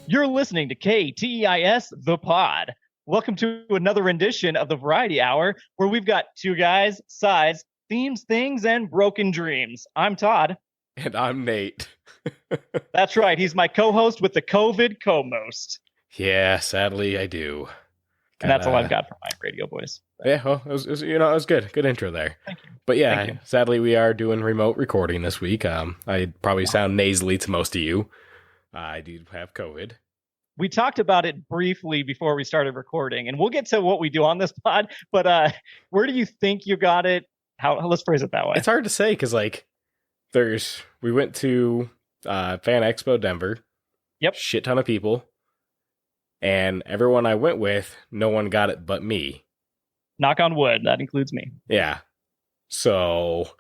You're listening to KTEIS The Pod. Welcome to another rendition of the Variety Hour, where we've got two guys, sides, themes, things, and broken dreams. I'm Todd. And I'm Nate. That's right. He's my co-host with the COVID co-most. Yeah, sadly I do. And that's all I've got for my radio voice. Yeah, well, it was good. Good intro there. Thank you. But yeah, sadly we are doing remote recording this week. I probably sound nasally to most of you. I do have COVID. We talked about it briefly before we started recording, and we'll get to what we do on this pod, but where do you think you got it? Let's phrase it that way. It's hard to say, because we went to Fan Expo Denver. Yep. Shit ton of people. And everyone I went with, no one got it but me. Knock on wood, that includes me. Yeah. So,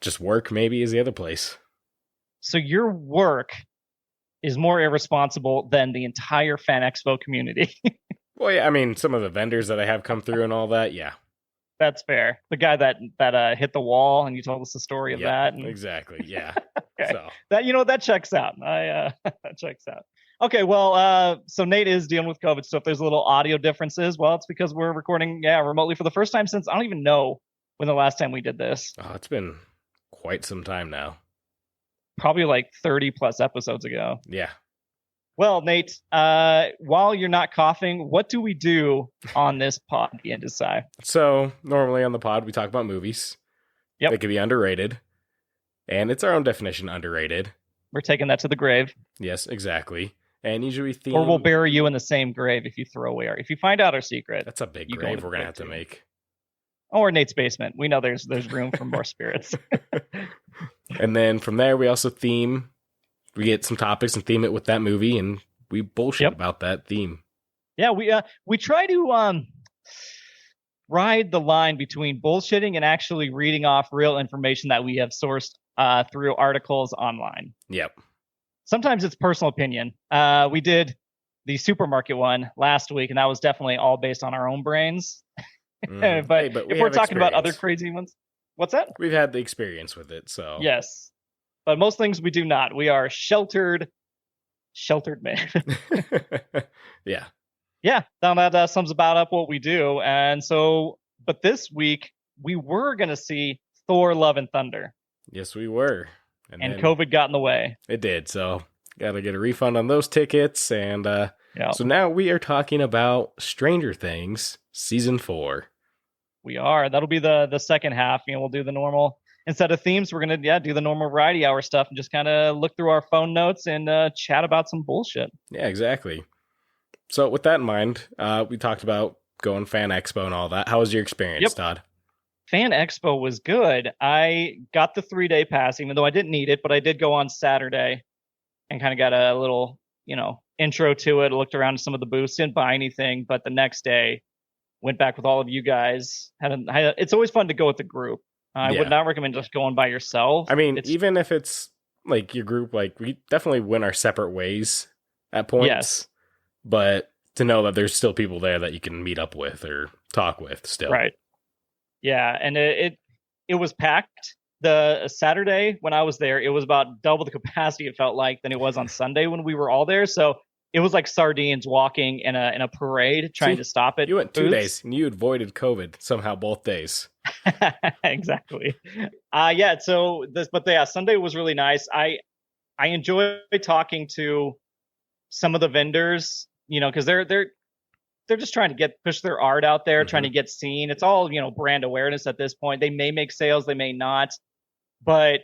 just work maybe is the other place. So your work is more irresponsible than the entire Fan Expo community. Well, yeah, I mean, some of the vendors that I have come through and all that, yeah. That's fair. The guy that hit the wall, and you told us the story of that. And... Exactly, yeah. Okay. So. That checks out. That checks out. Okay, well, so Nate is dealing with COVID, so if there's a little audio differences, well, it's because we're recording, remotely for the first time since, I don't even know when the last time we did this. Oh, it's been quite some time now. Probably like 30 plus episodes ago. Yeah. Well, Nate, while you're not coughing, what do we do on this pod, the Indecide? So, normally on the pod, we talk about movies. Yep. They could be underrated. And it's our own definition, underrated. We're taking that to the grave. Yes, exactly. And usually Or we'll bury you in the same grave if you throw away if you find out our secret. That's a big grave we're going to have to make. Or Nate's basement. We know there's room for more spirits. And then from there, we also theme. We get some topics and theme it with that movie, and we bullshit about that theme. Yeah, we try to ride the line between bullshitting and actually reading off real information that we have sourced through articles online. Yep. Sometimes it's personal opinion. We did the supermarket one last week, and that was definitely all based on our own brains. But if we're talking about other crazy ones, what's that? We've had the experience with it, so yes. But most things we do not. We are sheltered men. Yeah. Yeah. Now that sums about up what we do. And so, but this week we were going to see Thor: Love and Thunder. Yes, we were. And COVID got in the way. It did. So got to get a refund on those tickets. And so now we are talking about Stranger Things Season 4. We are. That'll be the second half. We'll do the normal. Instead of themes, we're going to do the normal Variety Hour stuff and just kind of look through our phone notes and chat about some bullshit. Yeah, exactly. So with that in mind, we talked about going Fan Expo and all that. How was your experience, Todd? Fan Expo was good. I got the 3-day pass, even though I didn't need it, but I did go on Saturday and kind of got a little, intro to it. Looked around some of the booths, didn't buy anything, but the next day went back with all of you guys. It's always fun to go with the group. I would not recommend just going by yourself. I mean, even if it's like your group, like we definitely went our separate ways at points. Yes. But to know that there's still people there that you can meet up with or talk with still. Right. Yeah. And it was packed. The Saturday when I was there, it was about double the capacity it felt like than it was on Sunday when we were all there. So it was like sardines walking in a parade trying to stop it. You went 2 days and you avoided COVID somehow both days. Exactly. Sunday was really nice. I enjoy talking to some of the vendors, because they're just trying to push their art out there, trying to get seen. It's all, brand awareness at this point. They may make sales, they may not, but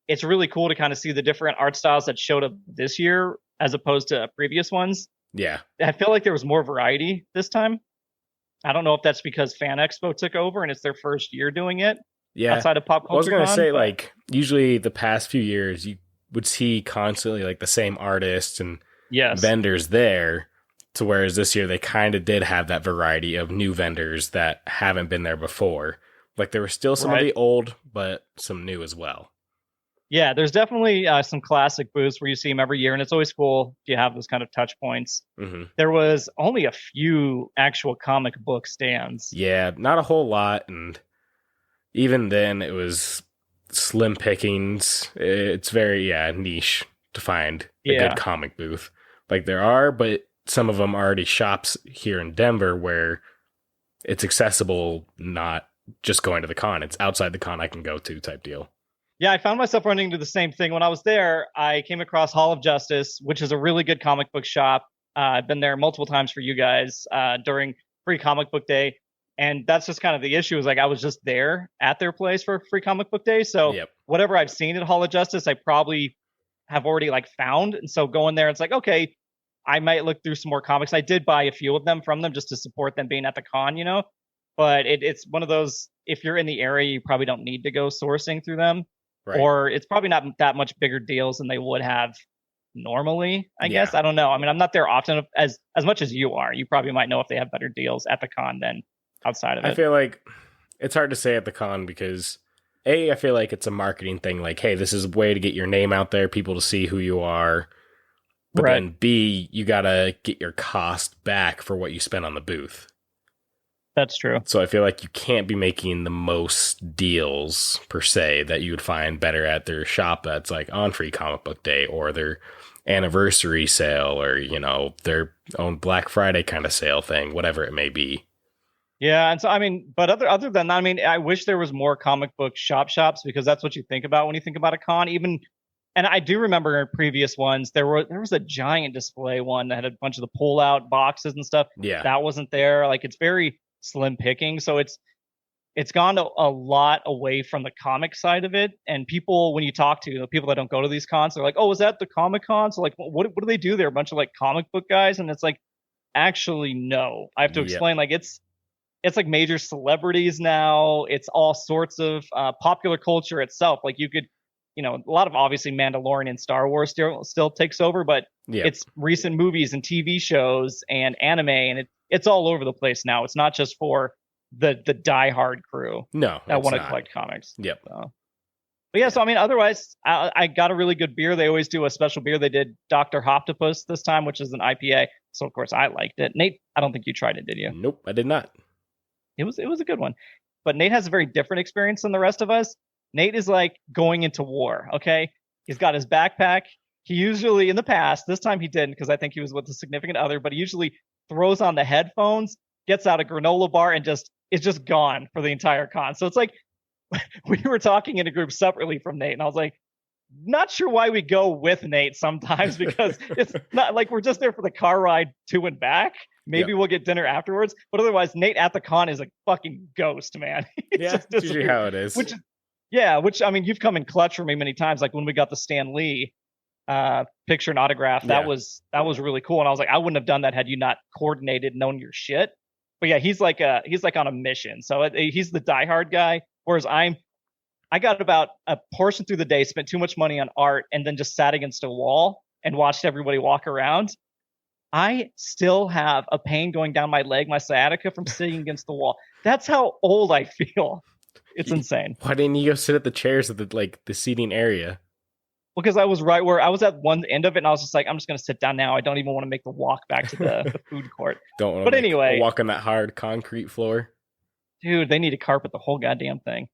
it's really cool to kind of see the different art styles that showed up this year as opposed to previous ones. Yeah. I feel like there was more variety this time. I don't know if that's because Fan Expo took over and it's their first year doing it. Yeah. Outside of Pop Culture. I was going to say, usually the past few years, you would see constantly, the same artists and vendors there. To whereas this year, they kind of did have that variety of new vendors that haven't been there before. There were still some of the old, but some new as well. Yeah, there's definitely some classic booths where you see them every year, and it's always cool to have those kind of touch points. Mm-hmm. There was only a few actual comic book stands. Yeah, not a whole lot, and even then, it was slim pickings. It's very niche to find a good comic booth. Like there are, but some of them are already shops here in Denver where it's accessible, not just going to the con. It's outside the con I can go to type deal. Yeah, I found myself running into the same thing. When I was there, I came across Hall of Justice, which is a really good comic book shop. I've been there multiple times for you guys during Free Comic Book Day. And that's just kind of the issue, is like I was just there at their place for Free Comic Book Day. So whatever I've seen at Hall of Justice, I probably have already like found. And so going there, it's like, okay, I might look through some more comics. I did buy a few of them from them just to support them being at the con, you know. But it's one of those, if you're in the area, you probably don't need to go sourcing through them. Right. Or it's probably not that much bigger deals than they would have normally, I guess. I don't know. I mean, I'm not there often as much as you are. You probably might know if they have better deals at the con than outside of it. I feel like it's hard to say at the con because I feel like it's a marketing thing. Like, hey, this is a way to get your name out there, people to see who you are. But then B, you got to get your cost back for what you spent on the booth. That's true. So I feel like you can't be making the most deals per se that you would find better at their shop that's like on Free Comic Book Day or their anniversary sale or, you know, their own Black Friday kind of sale thing, whatever it may be. Yeah, and so I mean, but other than that, I mean, I wish there was more comic book shops because that's what you think about when you think about a con. Even, and I do remember in previous ones there was a giant display one that had a bunch of the pull out boxes and stuff. Yeah, that wasn't there. Like it's very slim picking, so it's gone a lot away from the comic side of it. And people, when you talk to the people that don't go to these cons, they're like, "Oh, is that the Comic Con?" So like, what do they do there? A bunch of like comic book guys, and it's like, actually, no. I have to explain. Like it's like major celebrities now. It's all sorts of popular culture itself. Like you could, you know, a lot of obviously Mandalorian and Star Wars still takes over, but it's recent movies and TV shows and anime, and it's all over the place now. It's not just for the diehard crew that want to collect comics. Yep. So. But yeah, so I mean, otherwise, I got a really good beer. They always do a special beer. They did Dr. Hoptopus this time, which is an IPA. So of course I liked it. Nate, I don't think you tried it, did you? Nope, I did not. It was a good one. But Nate has a very different experience than the rest of us. Nate is like going into war, okay? He's got his backpack. He usually, in the past, this time he didn't because I think he was with a significant other, but he usually throws on the headphones, gets out a granola bar, and is just gone for the entire con. So it's like we were talking in a group separately from Nate, and I was like, not sure why we go with Nate sometimes because it's not like we're just there for the car ride to and back. Maybe we'll get dinner afterwards, but otherwise, Nate at the con is a fucking ghost, man. That's usually how it is. Which I mean, you've come in clutch for me many times. Like when we got the Stan Lee picture and autograph, that was really cool. And I was like, I wouldn't have done that had you not coordinated, known your shit. But yeah, he's like on a mission. So he's the diehard guy, whereas I got about a portion through the day, spent too much money on art, and then just sat against a wall and watched everybody walk around. I still have a pain going down my leg, my sciatica, from sitting against the wall. That's how old I feel. It's insane. Why didn't you go sit at the chairs at the seating area? Because I was right where I was at one end of it, and I was just like, I'm just going to sit down now. I don't even want to make the walk back to the food court. Don't want to anyway, walk on that hard concrete floor. Dude, they need to carpet the whole goddamn thing.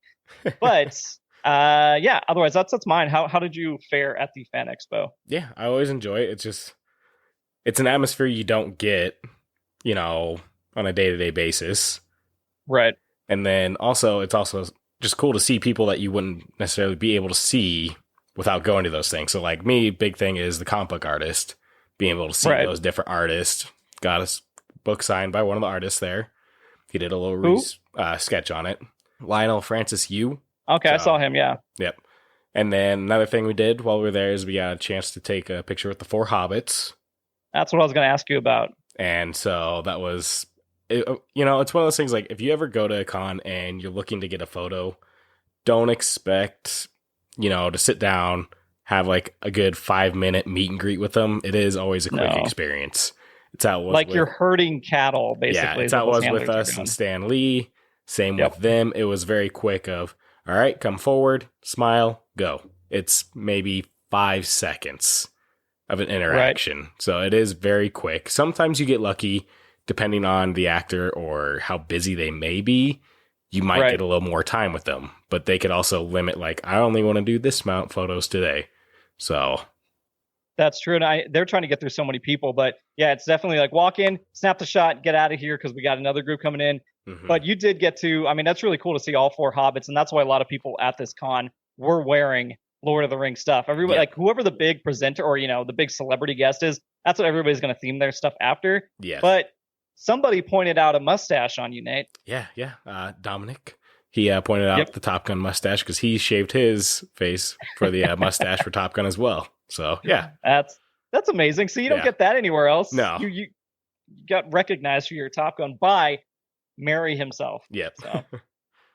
But yeah, otherwise that's mine. How did you fare at the Fan Expo? Yeah, I always enjoy it. It's an atmosphere you don't get, you know, on a day-to-day basis. Right. And then also, it's also just cool to see people that you wouldn't necessarily be able to see without going to those things. So like me, big thing is the comic book artist, being able to see those different artists. Got a book signed by one of the artists there. He did a little sketch on it. Lionel Francis Yu. Okay, I saw him, yeah. Yep. And then another thing we did while we were there is we got a chance to take a picture with the 4 Hobbits. That's what I was going to ask you about. And so that was, you know, it's one of those things like if you ever go to a con and you're looking to get a photo, don't expect, you know, to sit down, have like a good 5-minute meet and greet with them. It is always a quick experience. It's how it was like you're herding cattle, basically. Yeah, it's how it was with us and Stan Lee. Same with them. It was very quick of, all right, come forward, smile, go. It's maybe 5 seconds of an interaction. Right. So it is very quick. Sometimes you get lucky, depending on the actor or how busy they may be. You might get a little more time with them, but they could also limit, like, I only want to do this amount of photos today. So That's true. And they're trying to get through so many people. But yeah, it's definitely like walk in, snap the shot, get out of here because we got another group coming in. Mm-hmm. But you did get to, I mean, that's really cool to see all 4 Hobbits. And that's why a lot of people at this con were wearing Lord of the Rings stuff. Everybody, like whoever the big presenter or, the big celebrity guest is, that's what everybody's going to theme their stuff after. Yes. But somebody pointed out a mustache on you, Nate. Yeah. Dominic. He pointed out the Top Gun mustache because he shaved his face for the mustache for Top Gun as well. So, yeah. That's amazing. So you don't get that anywhere else. No. You got recognized for your Top Gun by Mary himself. Yep. So,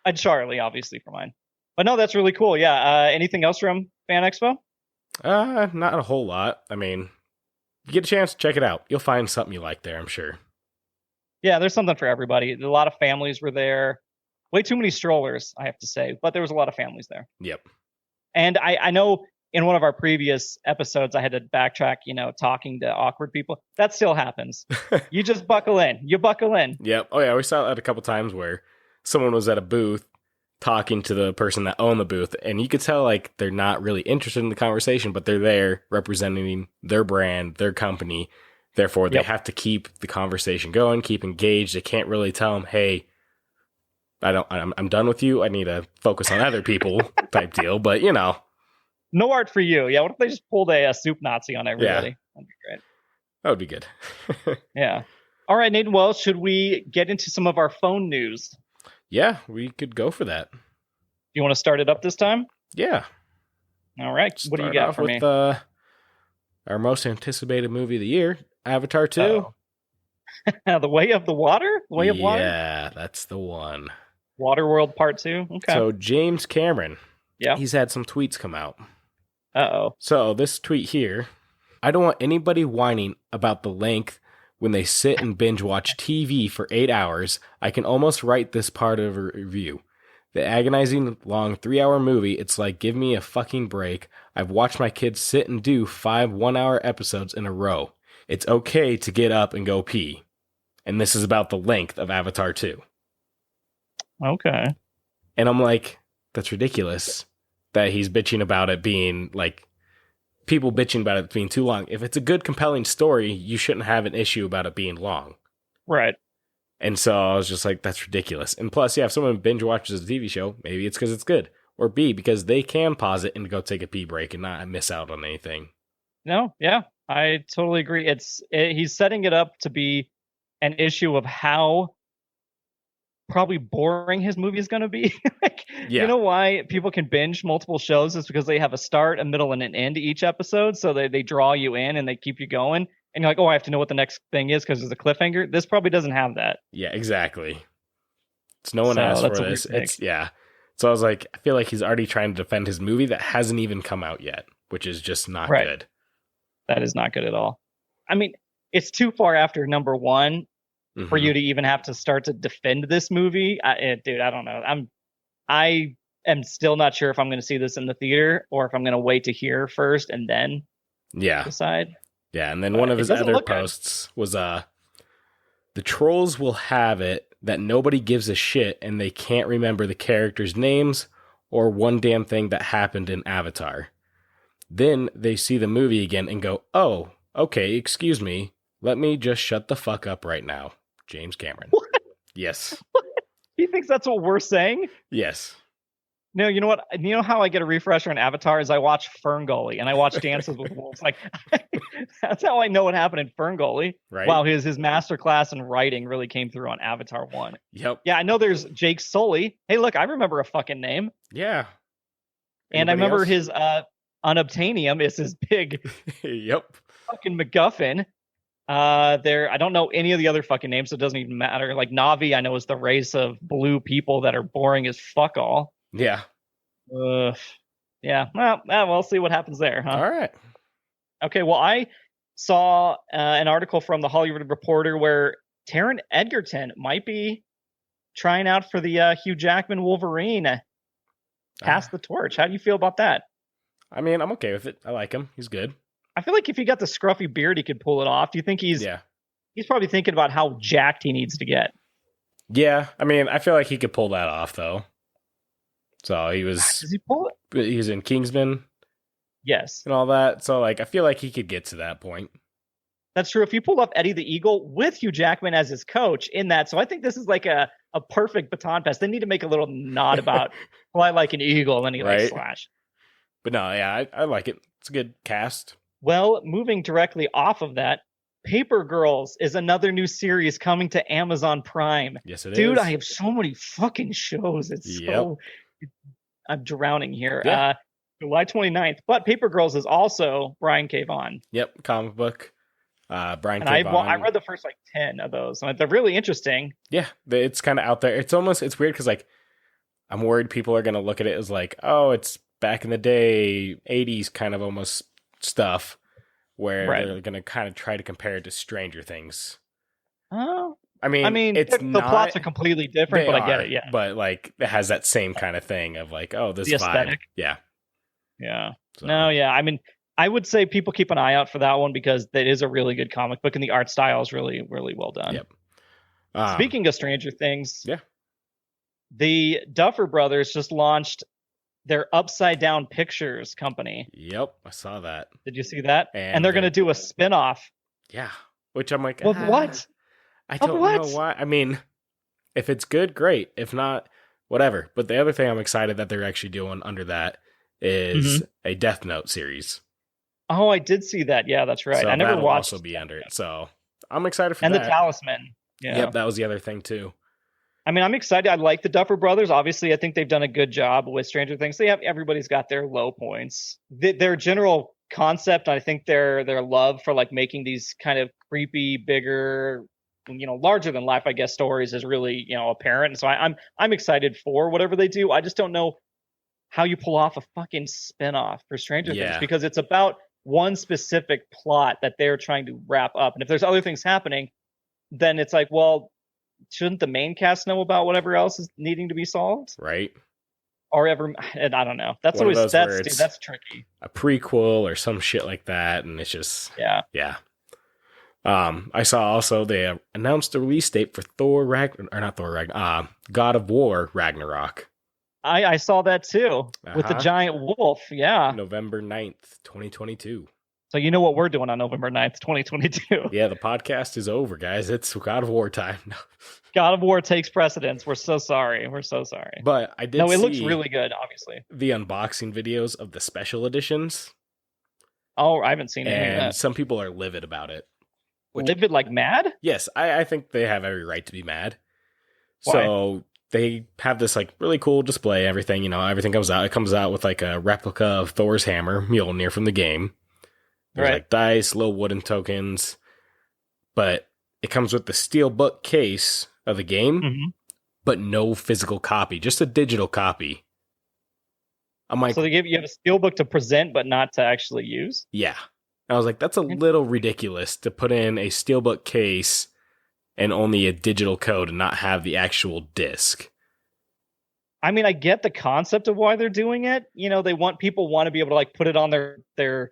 and Charlie, obviously, for mine. But no, that's really cool. Yeah. Anything else from Fan Expo? Not a whole lot. I mean, you get a chance, check it out. You'll find something you like there, I'm sure. Yeah, there's something for everybody. A lot of families were there. Way too many strollers, I have to say. But there was a lot of families there. Yep. And I know in one of our previous episodes, I had to backtrack, talking to awkward people. That still happens. You just buckle in. You buckle in. Yep. Oh, yeah. We saw that a couple times where someone was at a booth talking to the person that owned the booth. And you could tell, like, they're not really interested in the conversation, but they're there representing their brand, their company. Therefore, they have to keep the conversation going, keep engaged. They can't really tell them, hey, I'm done with you. I need to focus on other people type deal. But, No art for you. Yeah, what if they just pulled a soup Nazi on everybody? Yeah. That'd be great. That would be good. Yeah. All right, Nathan. Well, should we get into some of our phone news? Yeah, we could go for that. You want to start it up this time? Yeah. All right. What do you got for me? Our most anticipated movie of the year, Avatar 2. The Way of the Water? The Way of Water? Yeah, that's the one. Waterworld Part 2? Okay. So James Cameron, he's had some tweets come out. Uh-oh. So this tweet here, I don't want anybody whining about the length when they sit and binge watch TV for 8 hours. I can almost write this part of a review. The agonizing long 3-hour movie, it's like, give me a fucking break. I've watched my kids sit and do 5 1-hour episodes in a row. It's okay to get up and go pee. And this is about the length of Avatar 2. Okay. And I'm like, that's ridiculous that he's bitching about it being like, people bitching about it being too long. If it's a good, compelling story, you shouldn't have an issue about it being long. Right. And so I was just like, that's ridiculous. And plus, if someone binge watches a TV show, maybe it's because it's good. Or B, because they can pause it and go take a pee break and not miss out on anything. No, yeah, I totally agree. He's setting it up to be an issue of how probably boring his movie is going to be. You know why people can binge multiple shows is because they have a start, a middle, and an end to each episode. So they draw you in and they keep you going. And you're like, oh, I have to know what the next thing is because there's a cliffhanger. This probably doesn't have that. Yeah, exactly. It's no one asked for this. So I was like, I feel like he's already trying to defend his movie that hasn't even come out yet, which is just not good. That is not good at all. I mean, it's too far after number one for you to even have to start to defend this movie. Dude, I don't know. I am still not sure if I'm going to see this in the theater or if I'm going to wait to hear first and then decide. Yeah, and then one of his other posts was, the trolls will have it that nobody gives a shit and they can't remember the characters' names or one damn thing that happened in Avatar. Then they see the movie again and go, oh, okay, excuse me. Let me just shut the fuck up right now. James Cameron. What? Yes. What? He thinks that's what we're saying? Yes. No, you know what? You know how I get a refresher on Avatar is I watch Ferngully and I watch Dances with Wolves. Like that's how I know what happened in Ferngully. Right. Wow, his masterclass in writing really came through on Avatar 1. Yep. Yeah, I know there's Jake Sully. Hey, look, I remember a fucking name. Yeah. And I remember his unobtainium is his big fucking MacGuffin. I don't know any of the other fucking names, so it doesn't even matter. Like Na'vi, I know is the race of blue people that are boring as fuck all. Yeah. Yeah. Well, we'll see what happens there, huh? All right. Okay. Well, I saw an article from the Hollywood Reporter where Taron Egerton might be trying out for the Hugh Jackman Wolverine. Pass the torch. How do you feel about that? I mean, I'm okay with it. I like him. He's good. I feel like if he got the scruffy beard, he could pull it off. Do you think he's probably thinking about how jacked he needs to get? Yeah. I mean, I feel like he could pull that off, though. So he was. Does he pull it? He was in Kingsman. Yes. And all that. So, like, I feel like he could get to that point. That's true. If you pulled off Eddie the Eagle with Hugh Jackman as his coach in that, so I think this is like a perfect baton pass. They need to make a little nod about fly like an eagle, and then he like slash. But no, yeah, I like it. It's a good cast. Well, moving directly off of that, Paper Girls is another new series coming to Amazon Prime. Yes, it is. Dude, I have so many fucking shows. It's so... I'm drowning here. Yeah. July 29th. But Paper Girls is also Brian K. Vaughan. Yep, comic book. Brian and K. Vaughan. I read the first like 10 of those. And they're really interesting. Yeah, it's kind of out there. It's weird because like I'm worried people are going to look at it as like, oh, it's back in the day, 80s kind of almost stuff where they're going to kind of try to compare it to Stranger Things. Oh. I mean, it's the plots are completely different, but I get it, yeah. But like it has that same kind of thing of like, oh, this the aesthetic. Yeah. Yeah. So. No, yeah. I mean, I would say people keep an eye out for that one because it is a really good comic book and the art style is really, really well done. Yep. Speaking of Stranger Things, yeah, the Duffer Brothers just launched their Upside Down Pictures company. Yep, I saw that. Did you see that? And they're going to do a spin-off. Yeah, which I'm like, well, what? I don't know why. I mean, if it's good, great. If not, whatever. But the other thing I'm excited that they're actually doing under that is a Death Note series. Oh, I did see that. Yeah, that's right. So I never watched. Also be under it. So I'm excited for that. And the Talisman. Yeah. Yep, that was the other thing too. I mean, I'm excited. I like the Duffer Brothers. Obviously, I think they've done a good job with Stranger Things. Everybody's got their low points. Their general concept, I think their love for like making these kind of creepy, bigger, larger than life, I guess, stories is really, apparent. And so I'm excited for whatever they do. I just don't know how you pull off a fucking spinoff for Stranger Things because it's about one specific plot that they're trying to wrap up. And if there's other things happening, then it's like, well, shouldn't the main cast know about whatever else is needing to be solved? Right. And I don't know. That's always that's tricky. A prequel or some shit like that, and it's just yeah. I saw also they announced the release date for God of War Ragnarok. I saw that too with the giant wolf. Yeah. November 9th, 2022. So you know what we're doing on November 9th, 2022. Yeah, the podcast is over, guys. It's God of War time. God of War takes precedence. We're so sorry. We're so sorry. But I did it looks really good, obviously. The unboxing videos of the special editions. Oh, I haven't seen any of that. And some people are livid about it. Livid like mad? Yes, I think they have every right to be mad. Why? So they have this like really cool display, everything, everything comes out. It comes out with like a replica of Thor's hammer, Mjolnir from the game. There's like dice, little wooden tokens. But it comes with the steelbook case of the game, but no physical copy, just a digital copy. I'm like, so they give you a steelbook to present, but not to actually use? Yeah. I was like, that's a little ridiculous to put in a steelbook case and only a digital code and not have the actual disc. I mean, I get the concept of why they're doing it. They want to be able to like put it on their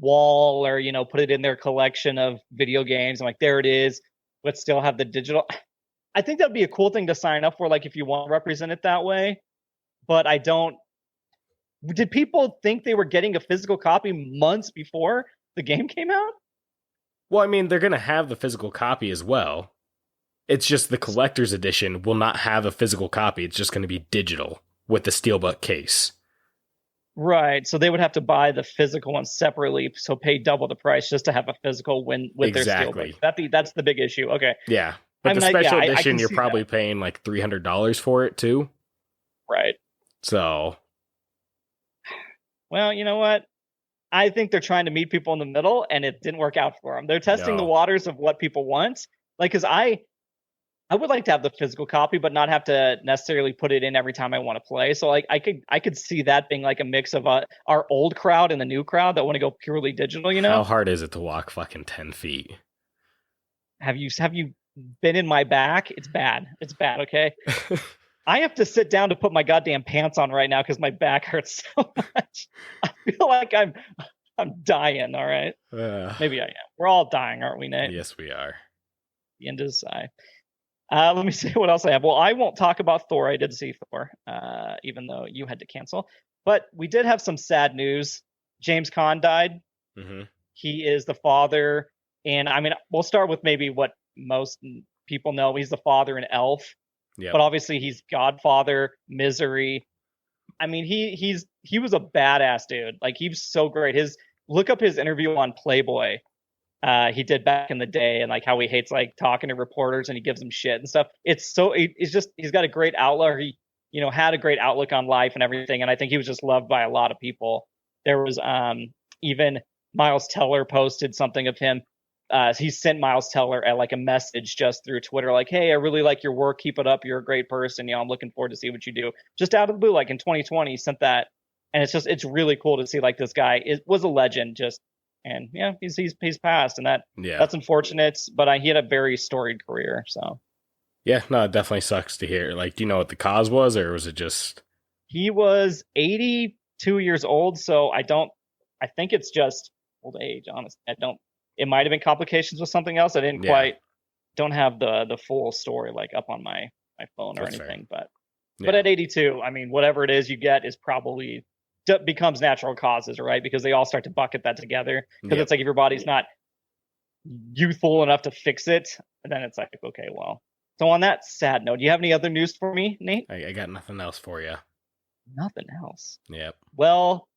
wall or, put it in their collection of video games. I'm like, there it is, but still have the digital. I think that'd be a cool thing to sign up for, like if you want to represent it that way. But I don't. Did people think they were getting a physical copy months before the game came out? Well, I mean, they're going to have the physical copy as well. It's just the collector's edition will not have a physical copy. It's just going to be digital with the steelbook case. Right. So they would have to buy the physical one separately, so pay double the price just to have a physical with their steelbook. That's the big issue. Okay. Yeah. But the special edition, you're probably paying like $300 for it too. Right. So. Well, you know what? I think they're trying to meet people in the middle, and it didn't work out for them. They're testing the waters of what people want. Like, because I would like to have the physical copy, but not have to necessarily put it in every time I want to play. So, like, I could see that being like a mix of our old crowd and the new crowd that want to go purely digital. How hard is it to walk fucking 10 feet? Have you been in my back? It's bad. It's bad. Okay. I have to sit down to put my goddamn pants on right now because my back hurts so much. I feel like I'm dying. All right. Maybe I am. We're all dying, aren't we, Nate? Yes, we are. The end is sigh. Let me see what else I have. Well, I won't talk about Thor. I did see Thor, even though you had to cancel. But we did have some sad news. James Caan died. Mm-hmm. He is the father, and I mean, we'll start with maybe what most people know. He's the father in Elf, but obviously he's Godfather, Misery. I mean, he was a badass dude. Like, he was so great. Look up his interview on Playboy. He did back in the day, and like how he hates like talking to reporters and he gives them shit and stuff. It's just he's got a great outlook. He had a great outlook on life and everything, and I think he was just loved by a lot of people. There was even Miles Teller posted something of him. He sent Miles Teller like a message just through Twitter, like, "Hey, I really like your work. Keep it up. You're a great person. I'm looking forward to see what you do." Just out of the blue, like in 2020, he sent that, and it's really cool to see like this guy was a legend. And yeah, he's passed, and that's unfortunate. But he had a very storied career. So yeah, no, it definitely sucks to hear. Like, do you know what the cause was, or was it just he was 82 years old? So I think it's just old age. Honestly, It might have been complications with something else. I don't have the full story like up on my phone or anything. Fair. But at 82, I mean, whatever it is you get is probably becomes natural causes, right? Because they all start to bucket that together. Because it's like if your body's not youthful enough to fix it, then it's like, okay, well. So on that sad note, do you have any other news for me, Nate? I got nothing else for you. Nothing else. Yep. Well,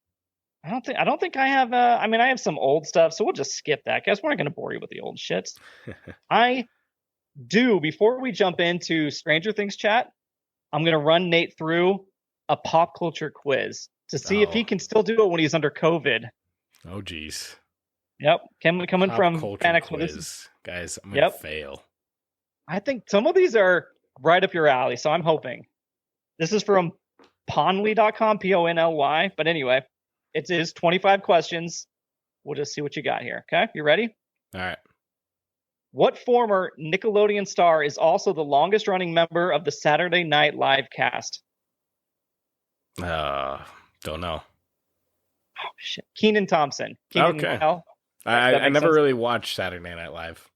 I don't think I have. I mean, I have some old stuff, so we'll just skip that, guys. We're not going to bore you with the old shit. I do. Before we jump into Stranger Things chat, I'm going to run Nate through a pop culture quiz to see if he can still do it when he's under COVID. Oh, geez. Yep. Coming from Fan Expo. Guys, I'm going to fail. I think some of these are right up your alley, so I'm hoping. This is from Ponly.com, Ponly. But anyway, it is 25 questions. We'll just see what you got here. Okay, you ready? All right. What former Nickelodeon star is also the longest running member of the Saturday Night Live cast? Don't know. Oh, shit. Kenan Thompson. Okay. I never really watched Saturday Night Live.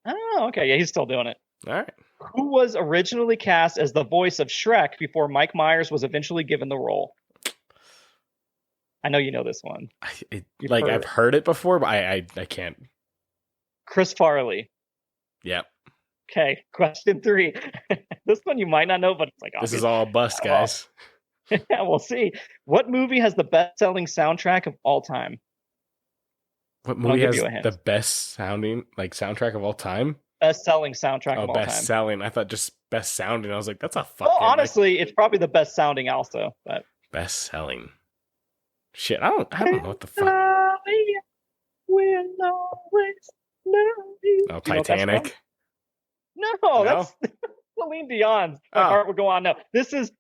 Oh, okay. Yeah, he's still doing it. All right. Who was originally cast as the voice of Shrek before Mike Myers was eventually given the role? I know you know this one. I've heard it before, but I can't. Chris Farley. Yep. Okay, question 3. This one you might not know, but it's like obvious. This is all a bust, guys. Yeah, we'll see. What movie has the best-selling soundtrack of all time? What movie has the best sounding soundtrack of all time? Best-selling soundtrack of all time. Best selling. I thought just best sounding. I was like, that's a fucking. Well, honestly, it's probably the best sounding also, but best selling. Shit, I don't know what the fuck. We'll always love you. Oh, Titanic. No, that's Celine Dion's My Heart Will Go On. No, this is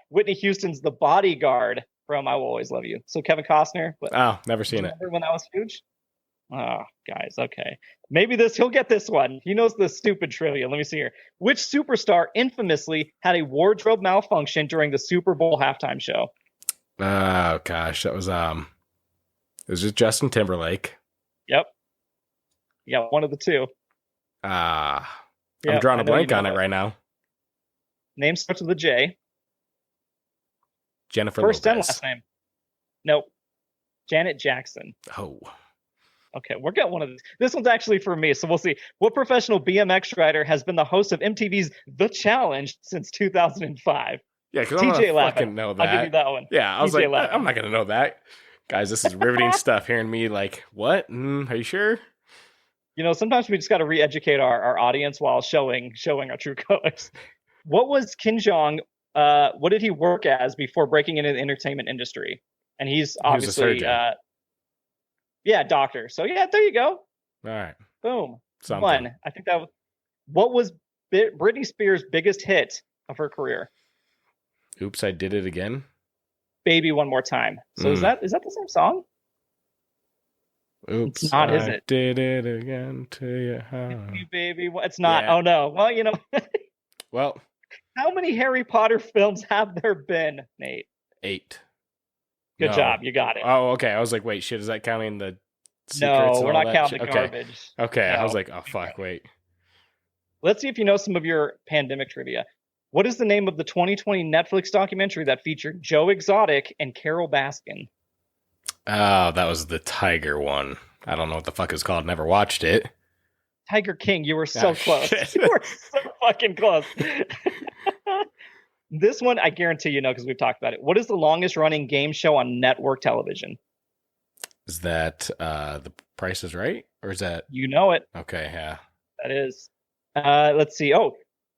Whitney Houston's The Bodyguard from I Will Always Love You. So Kevin Costner. Never seen it. Remember when that was huge? Oh, guys, okay. Maybe he'll get this one. He knows the stupid trivia. Let me see here. Which superstar infamously had a wardrobe malfunction during the Super Bowl halftime show? Oh gosh, it was just Justin Timberlake. Yep. You got one of the two. I'm drawing a blank on it right now. Name starts with a J. Jennifer First Lopez. and last name. Nope. Janet Jackson. Oh. Okay, we'll get one of these. This one's actually for me, so we'll see. What professional BMX rider has been the host of MTV's The Challenge since 2005? Yeah, because I'm going to fucking know that. I'll give you that one. Yeah, I was like, I'm not going to know that. Guys, this is riveting stuff. Hearing me like, what? Are you sure? Sometimes we just got to re-educate our audience while showing our true colors. What was Kim Jong? What did he work as before breaking into the entertainment industry? And he's obviously, doctor. So yeah, there you go. All right. Boom. One. I think that was. What was Britney Spears' biggest hit of her career? Oops, I Did It Again. Baby One More Time. So is that the same song? Oops, it's not, is it? Did it again to you. Baby, it's not. Yeah. Oh no. Well, Well, how many Harry Potter films have there been, Nate? 8. Good job, you got it. Oh, okay. I was like, wait, shit, is that counting the secrets? No, we're not counting the garbage. Okay, no. I was like, oh fuck, wait. Let's see if you know some of your pandemic trivia. What is the name of the 2020 Netflix documentary that featured Joe Exotic and Carol Baskin? Oh, that was the tiger one. I don't know what the fuck it's called. Never watched it. Tiger King. You were so close. You were so fucking close. This one, I guarantee you know because we've talked about it. What is the longest running game show on network television? Is that The Price is Right? Or is that... You know it. Okay, yeah. That is. Let's see. Oh,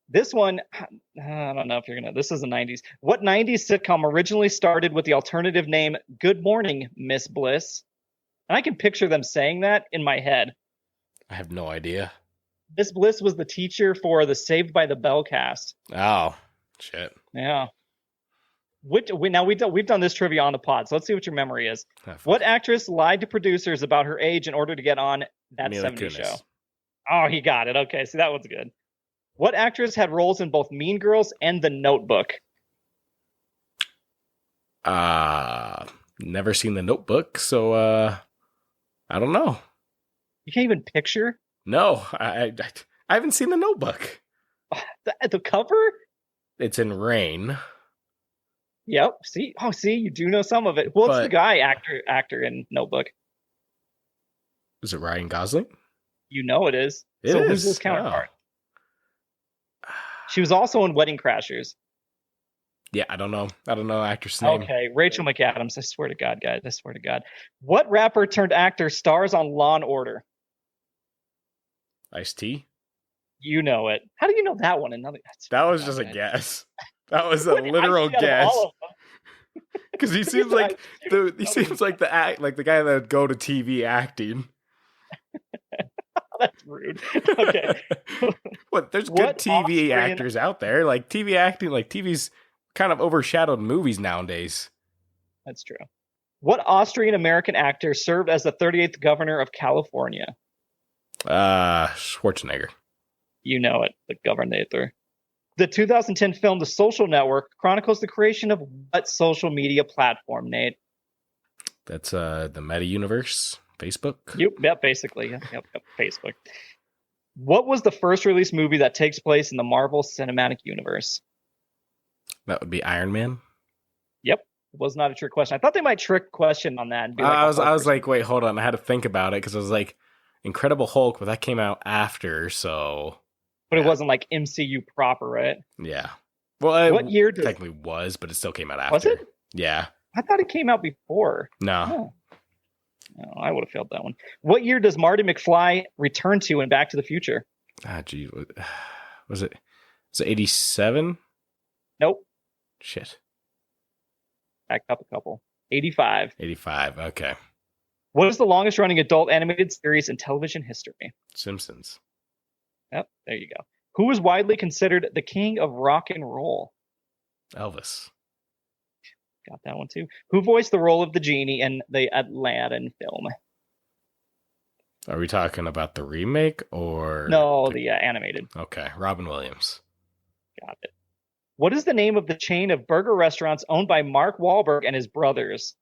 this one, I don't know if you're going to... This is the 90s. What 90s sitcom originally started with the alternative name Good Morning, Miss Bliss? And I can picture them saying that in my head. I have no idea. Miss Bliss was the teacher for the Saved by the Bell cast. Oh, shit. Yeah. We've done this trivia on the pod, so let's see what your memory is. What actress lied to producers about her age in order to get on That Mila 70s Kunis. Show? Oh, he got it. Okay, so that one's good. What actress had roles in both Mean Girls and The Notebook? Never seen The Notebook, so I don't know. You can't even picture? No, I haven't seen The Notebook. The cover? It's in rain. Yep. See, you do know some of it. Well, it's the guy actor in Notebook. Is it Ryan Gosling? You know it is. It is. Who's his counterpart? Oh. She was also in Wedding Crashers. Yeah, I don't know actress name. Okay, Rachel McAdams. I swear to God, guys. I swear to God. What rapper turned actor stars on Law and Order? Ice-T? You know it. How do you know that one? That was just a guess. That was a literal guess. Because he seems like the guy that would go to TV acting. That's rude. Okay. There's good TV actors out there. Like TV acting, like TV's kind of overshadowed movies nowadays. That's true. What Austrian American actor served as the 38th governor of California? Schwarzenegger. You know it, the governor. The 2010 film The Social Network chronicles the creation of what social media platform, Nate? That's the Meta Universe, Facebook. Yep, basically. Yep, Facebook. What was the first release movie that takes place in the Marvel Cinematic Universe? That would be Iron Man. Yep, it was not a trick question. I thought they might trick question on that. And be I was like, wait, hold on. I had to think about it because I was like, Incredible Hulk, but that came out after, so. But it wasn't like MCU proper, right? Yeah. Well, what year technically was, but it still came out after. Was it? Yeah. I thought it came out before. No. No, I would have failed that one. What year does Marty McFly return to in Back to the Future? Gee. Was it 87? Nope. Shit. Backed up a couple. 85. 85, okay. What is the longest running adult animated series in television history? Simpsons. Yep, there you go. Who is widely considered the king of rock and roll? Elvis. Got that one too. Who voiced the role of the genie in the Aladdin film? Are we talking about the remake or? No, the animated. Okay, Robin Williams. Got it. What is the name of the chain of burger restaurants owned by Mark Wahlberg and his brothers?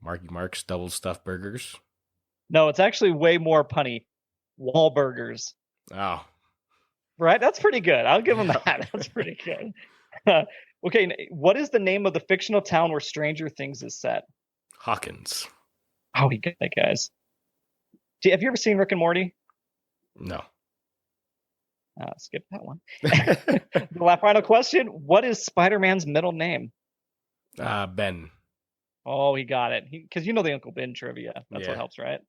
Marky Mark's Double Stuffed Burgers? No, it's actually way more punny. Wahlburgers. Oh. Right? That's pretty good. I'll give him that. That's pretty good. Okay, what is the name of the fictional town where Stranger Things is set? Hawkins. Oh, we got that, guys. Have you ever seen Rick and Morty? No. Skip that one. The final question. What is Spider-Man's middle name? Ben. Oh, he got it. Because you know the Uncle Ben trivia. That's what helps, right?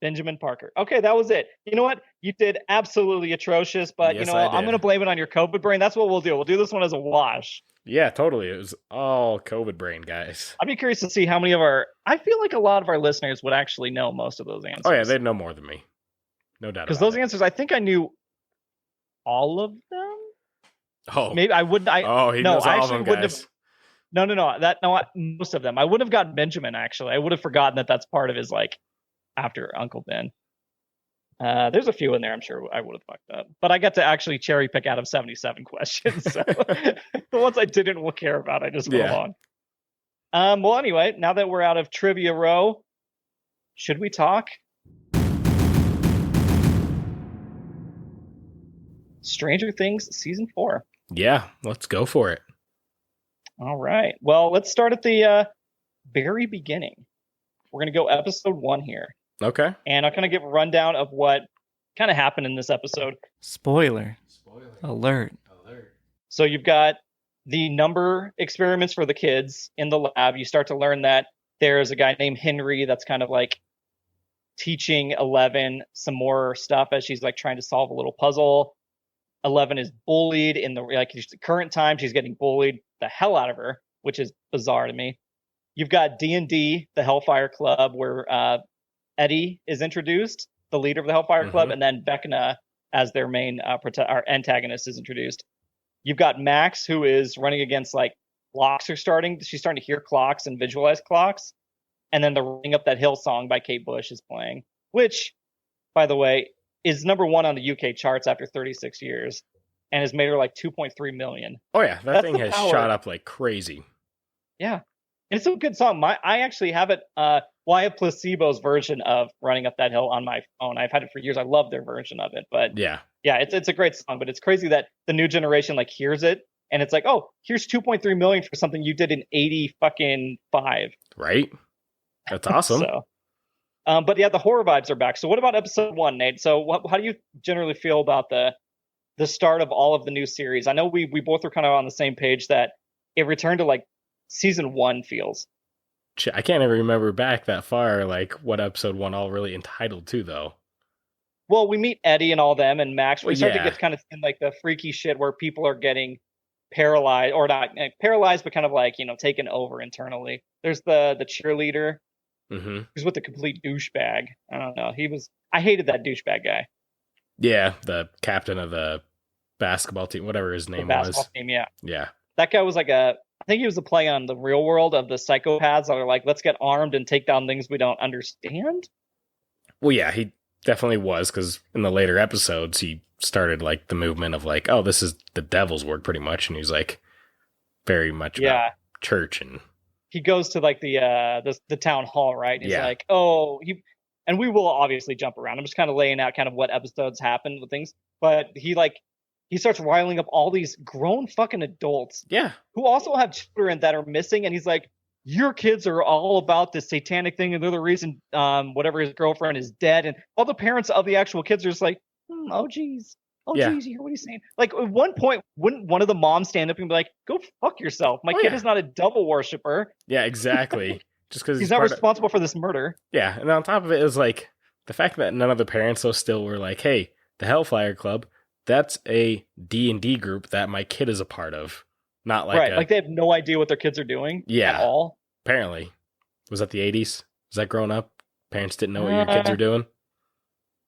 Benjamin Parker. Okay, that was it. You know what? You did absolutely atrocious, but yes, I'm going to blame it on your COVID brain. That's what we'll do. We'll do this one as a wash. Yeah, totally. It was all COVID brain, guys. I'd be curious to see how many I feel like a lot of our listeners would actually know most of those answers. Oh, yeah, they'd know more than me. No doubt. Because those answers, I think I knew all of them. Oh. Maybe I wouldn't. He knows all of them, guys. No. Most of them. I would have gotten Benjamin, actually. I would have forgotten that that's part of his, after Uncle Ben. There's a few in there I'm sure I would have fucked up. But I got to actually cherry pick out of 77 questions. So the ones I didn't care about, I just went along. Well, anyway, now that we're out of Trivia Row, should we talk? Stranger Things Season 4. Yeah, let's go for it. All right. Well, let's start at the very beginning. we're going to go episode 1 here. Okay. And I'm going to give a rundown of what kind of happened in this episode. Spoiler alert. So you've got the number experiments for the kids in the lab. You start to learn that there's a guy named Henry that's kind of like teaching 11 some more stuff as she's like trying to solve a little puzzle. 11 is bullied in the current time. She's getting bullied the hell out of her, which is bizarre to me. You've got D&D, the Hellfire Club, where Eddie is introduced, the leader of the Hellfire Club, and then Vecna as their main our antagonist is introduced. You've got Max, who is running against like clocks are starting. She's starting to hear clocks and visualize clocks. And then the Running Up That Hill song by Kate Bush is playing, which, by the way, is number 1 on the UK charts after 36 years and has made her like 2.3 million. Oh, yeah. That thing has shot up like crazy. Yeah. And it's a good song. I actually have it. I have Placebo's version of Running Up That Hill on my phone. I've had it for years. I love their version of it. But yeah, it's a great song. But it's crazy that the new generation like hears it and it's like, oh, here's 2.3 million for something you did in 85. Right. That's awesome. But yeah, the horror vibes are back. So what about episode 1, Nate? So how do you generally feel about the start of all of the new series? I know we both were kind of on the same page that it returned to like season 1 feels. I can't even remember back that far, like what episode 1 all really entitled to, though. Well, we meet Eddie and all them and Max. We start to get kind of in like the freaky shit where people are getting paralyzed, or not paralyzed, but kind of like, taken over internally. There's the cheerleader. Who's with the complete douchebag. I don't know. I hated that douchebag guy. Yeah, the captain of the basketball team, whatever his name was. Basketball team, yeah. Yeah. That guy was like I think he was a play on the real world of the psychopaths that are like, let's get armed and take down things we don't understand. Well, yeah, he definitely was, because in the later episodes, he started like the movement of like, oh, this is the devil's work pretty much. And he's like very much about church, and he goes to like the town hall, right? He's like, oh, and we will obviously jump around. I'm just kind of laying out kind of what episodes happened with things, but he starts riling up all these grown fucking adults, who also have children that are missing, and he's like, your kids are all about this satanic thing, and they're the reason whatever his girlfriend is dead, and all the parents of the actual kids are just like, oh geez. Oh, geez, you hear what he's saying? Like, at one point, wouldn't one of the moms stand up and be like, go fuck yourself? My kid is not a devil worshiper. Yeah, exactly. Just because he's not responsible for this murder. Yeah, and on top of it is like the fact that none of the parents though still were like, hey, the Hellfire Club, that's a D&D group that my kid is a part of. Not like like they have no idea what their kids are doing at all. Apparently. Was that the 80s? Was that growing up? Parents didn't know what your kids were doing?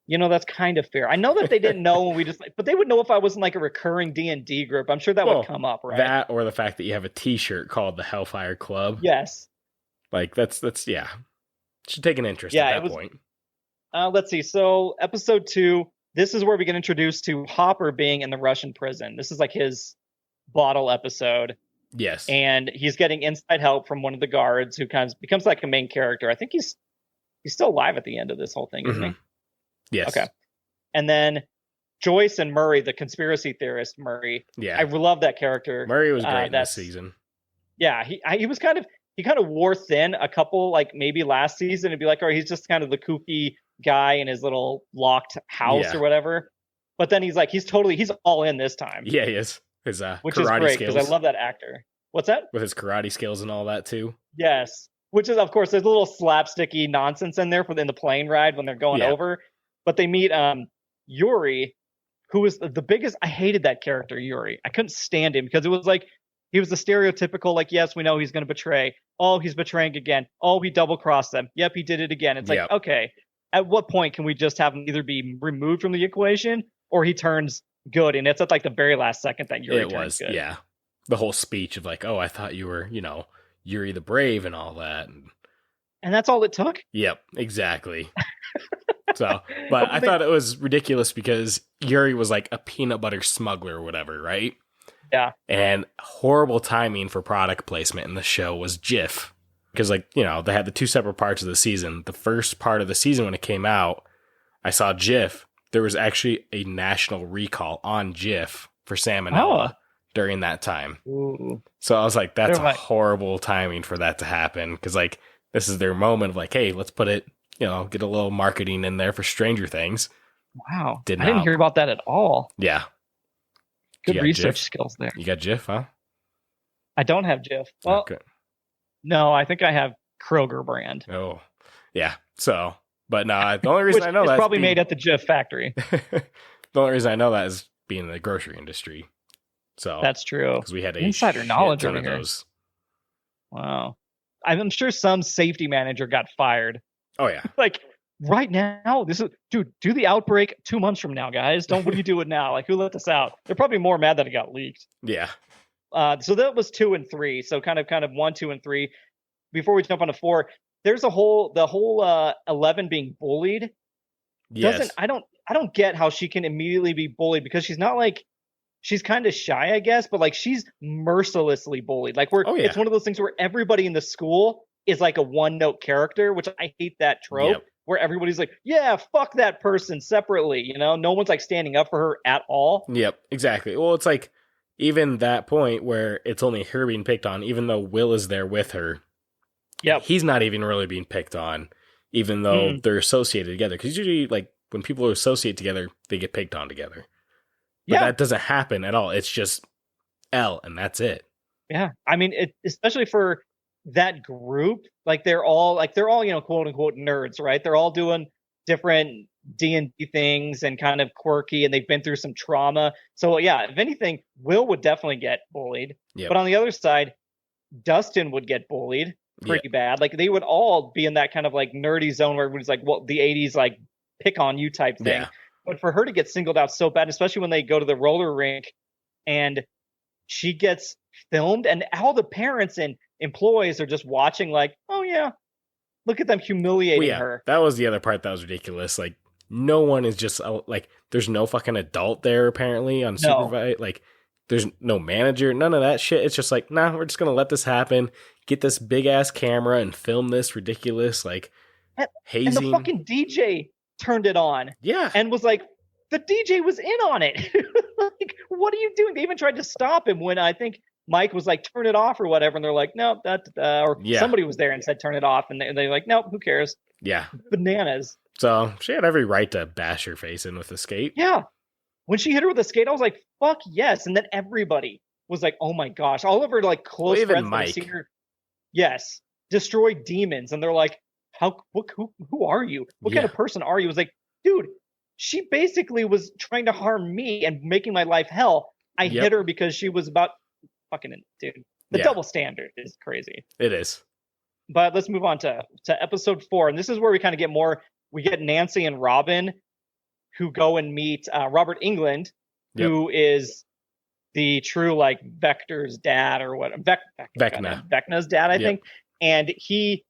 That's kind of fair. I know that they didn't know when but they would know if I wasn't like a recurring D&D group. I'm sure that would come up, right? That, or the fact that you have a t-shirt called the Hellfire Club. Yes. Like that's should take an interest at that point. Let's see. So episode 2, this is where we get introduced to Hopper being in the Russian prison. This is like his bottle episode. Yes. And he's getting inside help from one of the guards who kind of becomes like a main character. I think he's still alive at the end of this whole thing, isn't he? Yes. Okay. And then Joyce and Murray, the conspiracy theorist Murray. Yeah. I love that character. Murray was great in this season. Yeah. He was kind of wore thin a couple, like maybe last season. It'd be like, he's just kind of the kooky guy in his little locked house or whatever. But then he's all in this time. Yeah, he is. His which karate is great skills. because I love that actor. What's that? With his karate skills and all that too. Yes. Which is, of course, there's a little slapsticky nonsense in there in the plane ride when they're going over. But they meet Yuri, who was the biggest. I hated that character, Yuri. I couldn't stand him because it was like he was the stereotypical, like, yes, we know he's going to betray. Oh, he's betraying again. Oh, he double-crossed them. Yep, he did it again. It's like, okay, at what point can we just have him either be removed from the equation or he turns good? And it's at like the very last second that Yuri turns good. Yeah. The whole speech of like, oh, I thought you were, Yuri the Brave and all that. And that's all it took? Yep, exactly. But I thought it was ridiculous because Yuri was like a peanut butter smuggler or whatever, right? Yeah. And horrible timing for product placement in the show was Jif. Because they had the 2 separate parts of the season. The first part of the season when it came out, I saw Jif. There was actually a national recall on Jif for salmonella during that time. Ooh. So I was like, that's horrible timing for that to happen. Because this is their moment of like, hey, let's put it, get a little marketing in there for Stranger Things. Wow. I didn't hear about that at all. Yeah. Good research skills there. You got GIF, huh? I don't have GIF. Well, okay. No, I think I have Kroger brand. Oh, yeah. So, but no, the only reason I know that is probably made at the GIF factory. The only reason I know that is being in the grocery industry. So that's true. Because we had insider knowledge over here. Those. Wow. I'm sure some safety manager got fired. Oh yeah. Like right now, do the outbreak 2 months from now, guys. What do you do it now? Like, who let this out? They're probably more mad that it got leaked. Yeah. So that was 2 and 3. So kind of 1, 2, and 3. Before we jump on to 4, there's the whole 11 being bullied. Yes. I don't get how she can immediately be bullied, because she's not like, she's kind of shy, I guess, but like she's mercilessly bullied. Like it's one of those things where everybody in the school is like a one-note character, which I hate that trope. Yep. Where everybody's like, yeah, fuck that person separately. No one's like standing up for her at all. Yep, exactly. Well, it's like even that point where it's only her being picked on, even though Will is there with her. Yep. He's not even really being picked on, even though they're associated together. Because usually, like, when people are associated together, they get picked on together. But that doesn't happen at all. It's just L, and that's it. Yeah. I mean, especially for that group, like they're all quote unquote nerds, right? They're all doing different D&D things and kind of quirky, and they've been through some trauma. So yeah, if anything, Will would definitely get bullied. Yep. But on the other side, Dustin would get bullied pretty bad. Like they would all be in that kind of like nerdy zone where everybody's like, well, the 80s like pick on you type thing. Yeah. But for her to get singled out so bad, especially when they go to the roller rink and she gets filmed and all the parents and employees are just watching like, oh yeah, look at them humiliating her. That was the other part that was ridiculous. Like no one is just like, there's no fucking adult there apparently on supervise. Like there's no manager, none of that shit. It's just like, nah, we're just going to let this happen. Get this big ass camera and film this ridiculous, like hazing. And the fucking DJ turned it on. Yeah. And was like, the DJ was in on it. Like, what are you doing? They even tried to stop him when I think Mike was like, turn it off or whatever. And they're like, no, somebody was there and said, turn it off. And they're like, nope, who cares? Yeah. Bananas. So she had every right to bash her face in with the skate. Yeah. When she hit her with the skate, I was like, fuck yes. And then everybody was like, oh my gosh. All of her like close friends. Mike. Her, yes. Destroy demons. And they're like, who are you? What kind of person are you? It was like, dude, she basically was trying to harm me and making my life hell. I hit her because she was about fucking, dude. The double standard is crazy. It is. But let's move on to episode 4. And this is where we kind of get more. We get Nancy and Robin who go and meet Robert Englund, who is the true like Vector's dad or what? Vecna's dad, I think. And he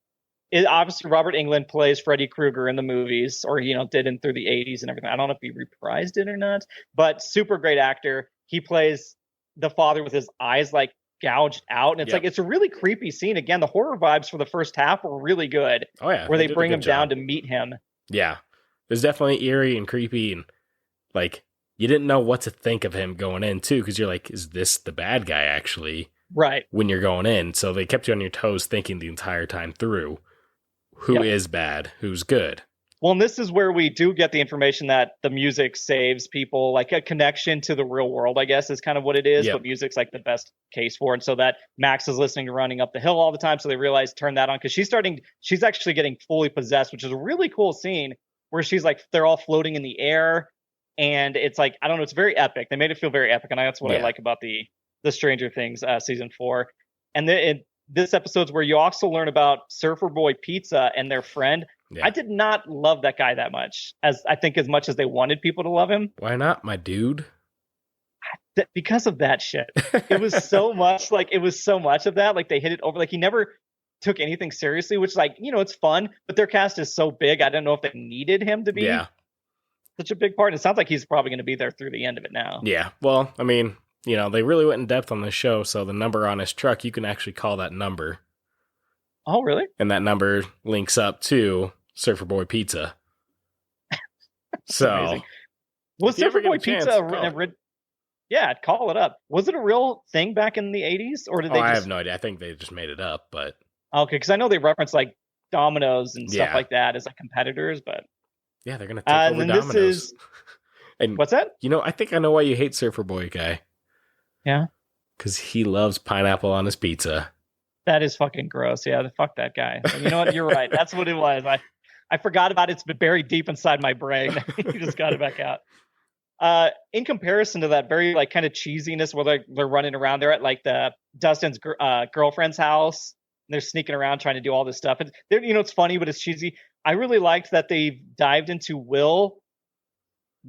is obviously Robert Englund plays Freddy Krueger in the movies, or did in through the 80s and everything. I don't know if he reprised it or not, but super great actor. He plays the father with his eyes like gouged out, and it's like it's a really creepy scene. Again, the horror vibes for the first half were really good. Oh yeah, where they bring him down to meet him. Yeah, it was definitely eerie and creepy, and like you didn't know what to think of him going in too, because you're like, is this the bad guy actually? Right. When you're going in, so they kept you on your toes thinking the entire time through who is bad, who's good. Well, and this is where we do get the information that the music saves people, like a connection to the real world, I guess, is kind of what it is. But music's like the best case for it. And so that Max is listening to Running Up the Hill all the time. So they realize turn that on, because she's actually getting fully possessed, which is a really cool scene where she's like, they're all floating in the air. And it's like, I don't know, it's very epic. They made it feel very epic. And that's what I like about the Stranger Things season 4. And this episode's where you also learn about Surfer Boy Pizza and their friend. I did not love that guy that much, as much as they wanted people to love him. Why not, my dude? Because of that shit. It was so much of that. Like they hit it over. Like he never took anything seriously, which like, it's fun, but their cast is so big. I don't know if they needed him to be such a big part. It sounds like he's probably going to be there through the end of it now. Yeah. Well, I mean, they really went in depth on the show. So the number on his truck, you can actually call that number. Oh, really? And that number links up to Surfer Boy Pizza. So, was Surfer Boy Pizza? Call it up. Was it a real thing back in the 80s, or did they? I have no idea. I think they just made it up, but okay, because I know they reference like Domino's and stuff like that as like competitors, but yeah, they're gonna take over Domino's. And what's that? I think I know why you hate Surfer Boy guy. Yeah, because he loves pineapple on his pizza. That is fucking gross. Yeah, fuck that guy. And you know what? You're right. That's what it was. I forgot about it. It's been buried deep inside my brain. You just got it back out. In comparison to that very like kind of cheesiness where they're running around, they're at like the Dustin's girlfriend's house. And they're sneaking around trying to do all this stuff. And it's funny, but it's cheesy. I really liked that they dived into Will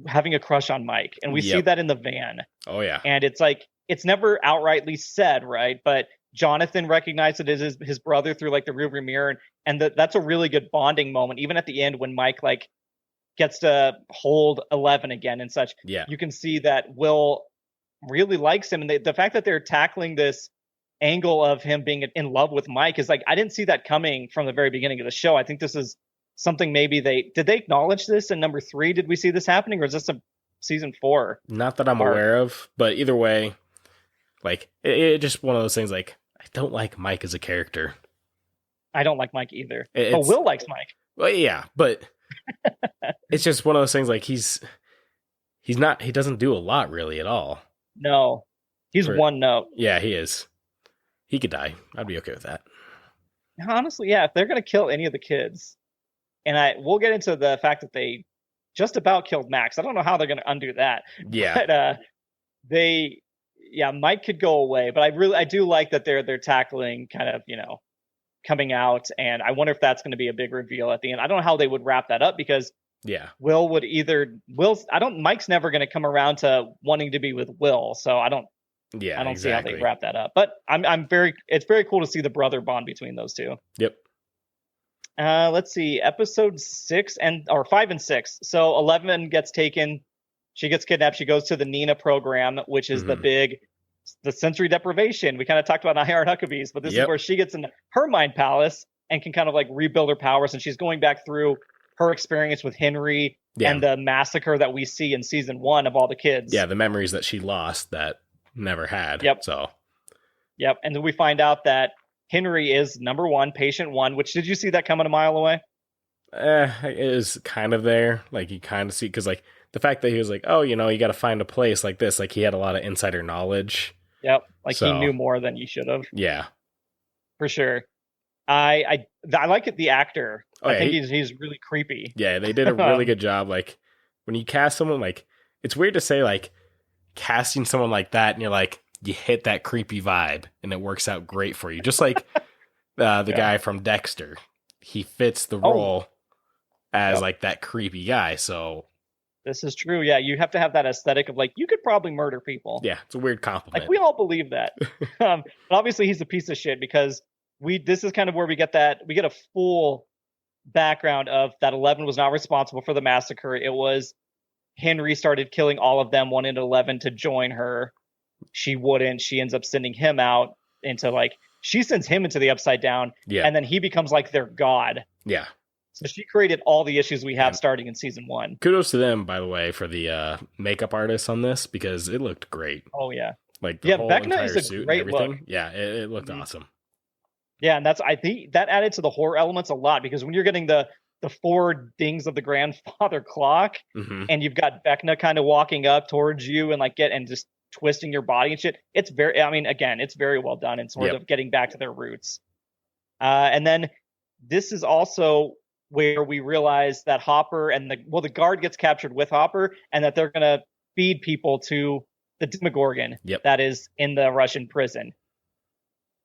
having a crush on Mike, and we see that in the van. Oh yeah, and it's like it's never outrightly said, right? But Jonathan recognized it as his brother through like the rearview mirror, and that's a really good bonding moment. Even at the end when Mike like gets to hold 11 again and such, you can see that Will really likes him, and the fact that they're tackling this angle of him being in love with Mike is like I didn't see that coming from the very beginning of the show. I think this is something maybe they acknowledge this in number 3. Did we see this happening, or is this a season 4? Not that I'm aware of, but either way, like it just one of those things. Like I don't like Mike as a character. I don't like Mike either. But Will likes Mike. Well, yeah, but it's just one of those things. Like he doesn't do a lot really at all. No, he's one note. Yeah, he is. He could die. I'd be okay with that. Honestly, yeah. If they're gonna kill any of the kids, and we'll get into the fact that they just about killed Max. I don't know how they're gonna undo that. Yeah. But Mike could go away. But I do like that they're tackling kind of coming out, and I wonder if that's going to be a big reveal at the end. I don't know how they would wrap that up because Mike's never going to come around to wanting to be with Will, so I don't see how they wrap that up. But it's very cool to see the brother bond between those two. Yep. Let's see, episode 5 and 6. So 11 gets taken. She gets kidnapped. She goes to the Nina program, which is the sensory deprivation. We kind of talked about Iron Huckabees, but this is where she gets in her mind palace and can kind of like rebuild her powers. And she's going back through her experience with Henry and the massacre that we see in season 1 of all the kids. Yeah, the memories that she lost that never had. Yep. So. Yep. And then we find out that Henry is number 1, patient 1, which did you see that coming a mile away? It is kind of there. Like you kind of see, because like the fact that he was like, oh, you got to find a place like this. Like he had a lot of insider knowledge. Yep. Like he knew more than you should have. Yeah. For sure. I like it. The actor. I think he's really creepy. Yeah. They did a really good job. Like when you cast someone, like it's weird to say like casting someone like that and you're like, you hit that creepy vibe and it works out great for you. Just like the guy from Dexter, he fits the role as like that creepy guy. So this is true. Yeah. You have to have that aesthetic of like, you could probably murder people. Yeah. It's a weird compliment. Like we all believe that. But obviously he's a piece of shit because this is kind of where we get a full background of that 11 was not responsible for the massacre. It was Henry started killing all of them, wanted 11 to join her. She wouldn't. She ends up sending him out into like, she sends him into the Upside Down. Yeah. And then he becomes like their god. Yeah. So she created all the issues we have starting in season 1. Kudos to them, by the way, for the makeup artists on this because it looked great. Oh yeah. Like the whole Vecna entire is a suit and great everything. look. Yeah, it looked awesome. Yeah, and I think that added to the horror elements a lot because when you're getting the 4 dings of the grandfather clock and you've got Vecna kind of walking up towards you and like just twisting your body and shit, it's very well done and sort of getting back to their roots. And then this is also where we realize that Hopper and the guard gets captured with Hopper and that they're going to feed people to the Demogorgon that is in the Russian prison.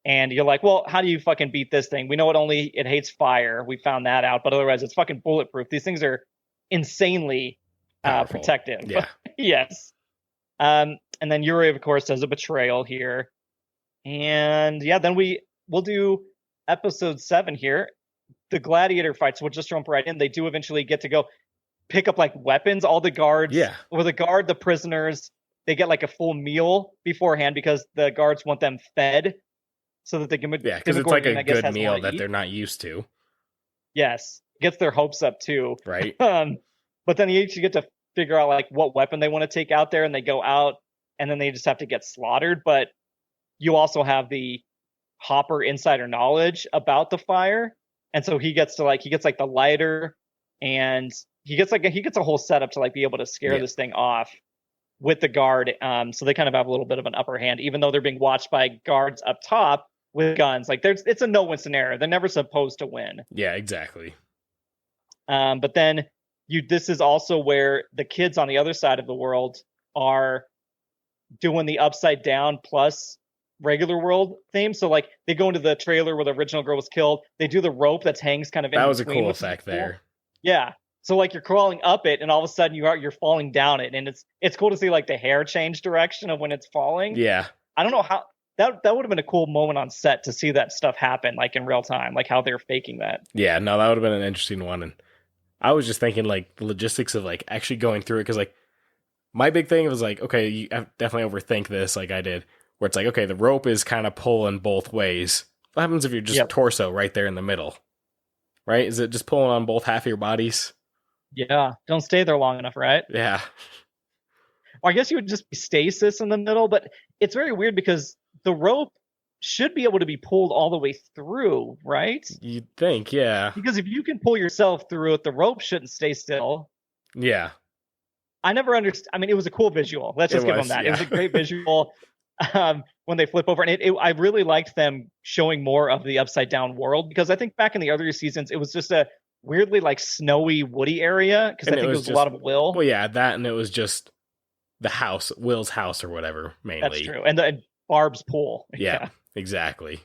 And you're like, well, how do you fucking beat this thing? We know it hates fire. We found that out, but otherwise it's fucking bulletproof. These things are insanely protective. Yeah. Yes. And then Yuri, of course, does a betrayal here. And then we'll do episode 7 here. The gladiator fights, we'll just jump right in. They do eventually get to go pick up like weapons. All the guards, the prisoners, they get like a full meal beforehand because the guards want them fed so that they can. Yeah, because it's like a good meal that they're not used to. Yes, gets their hopes up too. Right. But then you get to figure out like what weapon they want to take out there, and they go out, and then they just have to get slaughtered. But you also have the Hopper insider knowledge about the fire. And so he gets like the lighter, and he gets a whole setup to like be able to scare this thing off with the guard. So they kind of have a little bit of an upper hand, even though they're being watched by guards up top with guns. Like it's a no-win scenario. They're never supposed to win. Yeah, exactly. But then this is also where the kids on the other side of the world are doing the upside down plus regular world theme. So like they go into the trailer where the original girl was killed. They do the rope that hangs kind of in between. That was a cool effect there. Yeah. So like you're crawling up it, and all of a sudden you're falling down it, and it's cool to see like the hair change direction of when it's falling. Yeah. I don't know how that would have been a cool moment on set to see that stuff happen like in real time, like how they're faking that. Yeah, no, that would have been an interesting one. And I was just thinking like the logistics of like actually going through it, because like my big thing was like, okay, you definitely overthink this like I did, where it's like, okay, the rope is kind of pulling both ways. What happens if you're just torso right there in the middle? Right? Is it just pulling on both half of your bodies? Yeah. Don't stay there long enough, right? Yeah. Or I guess you would just be stasis in the middle, but it's very weird because the rope should be able to be pulled all the way through, right? You'd think, yeah. Because if you can pull yourself through it, the rope shouldn't stay still. Yeah. I never understood. I mean, it was a cool visual. Let's just give them that. Yeah. It was a great visual when they flip over. And I really liked them showing more of the upside down world, because I think back in the other seasons, it was just a weirdly like snowy, woody area, because I think it was just a lot of Will. Well, yeah, that, and it was just the house, Will's house or whatever, mainly. That's true. And Barb's pool. Yeah, exactly.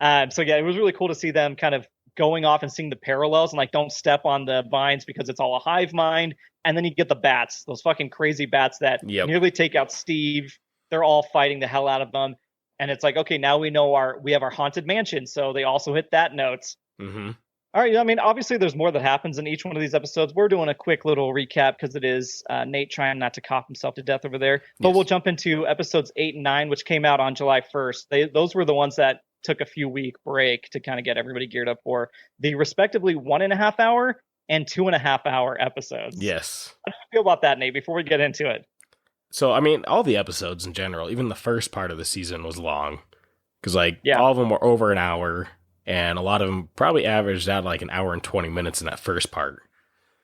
So yeah, it was really cool to see them kind of going off and seeing the parallels, and like, don't step on the vines because it's all a hive mind. And then you get the bats, those fucking crazy bats that nearly take out Steve. They're all fighting the hell out of them. And it's like, okay, now we know we have our haunted mansion. So they also hit that note. Mm-hmm. All right. I mean, obviously there's more that happens in each one of these episodes. We're doing a quick little recap because it is Nate trying not to cough himself to death over there. But we'll jump into episodes 8 and 9, which came out on July 1st. Those were the ones that took a few week break to kind of get everybody geared up for the respectively 1.5 hour and 2.5 hour episodes. Yes. How do you feel about that, Nate, before we get into it? So, I mean, all the episodes in general, even the first part of the season was long. Because, all of them were over an hour, and a lot of them probably averaged out like an hour and 20 minutes in that first part.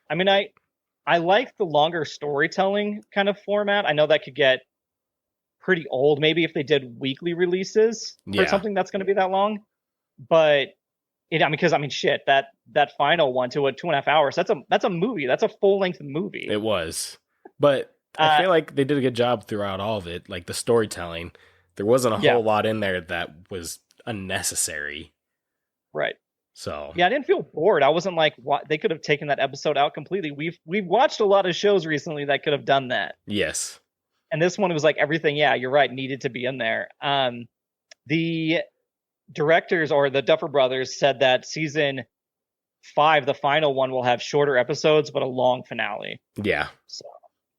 I mean, I like the longer storytelling kind of format. I know that could get pretty old, maybe if they did weekly releases for something that's going to be that long. But shit, that final one to 2.5 hours, that's a movie. That's a full length movie. It was. But I feel like they did a good job throughout all of it. Like the storytelling, there wasn't a whole lot in there that was unnecessary. Right. So yeah, I didn't feel bored. I wasn't like, what, they could have taken that episode out completely. We've watched a lot of shows recently that could have done that. Yes. And this one was like everything. Yeah, you're right. Needed to be in there. The directors, or the Duffer Brothers, said that season 5, the final one, will have shorter episodes but a long finale. Yeah. So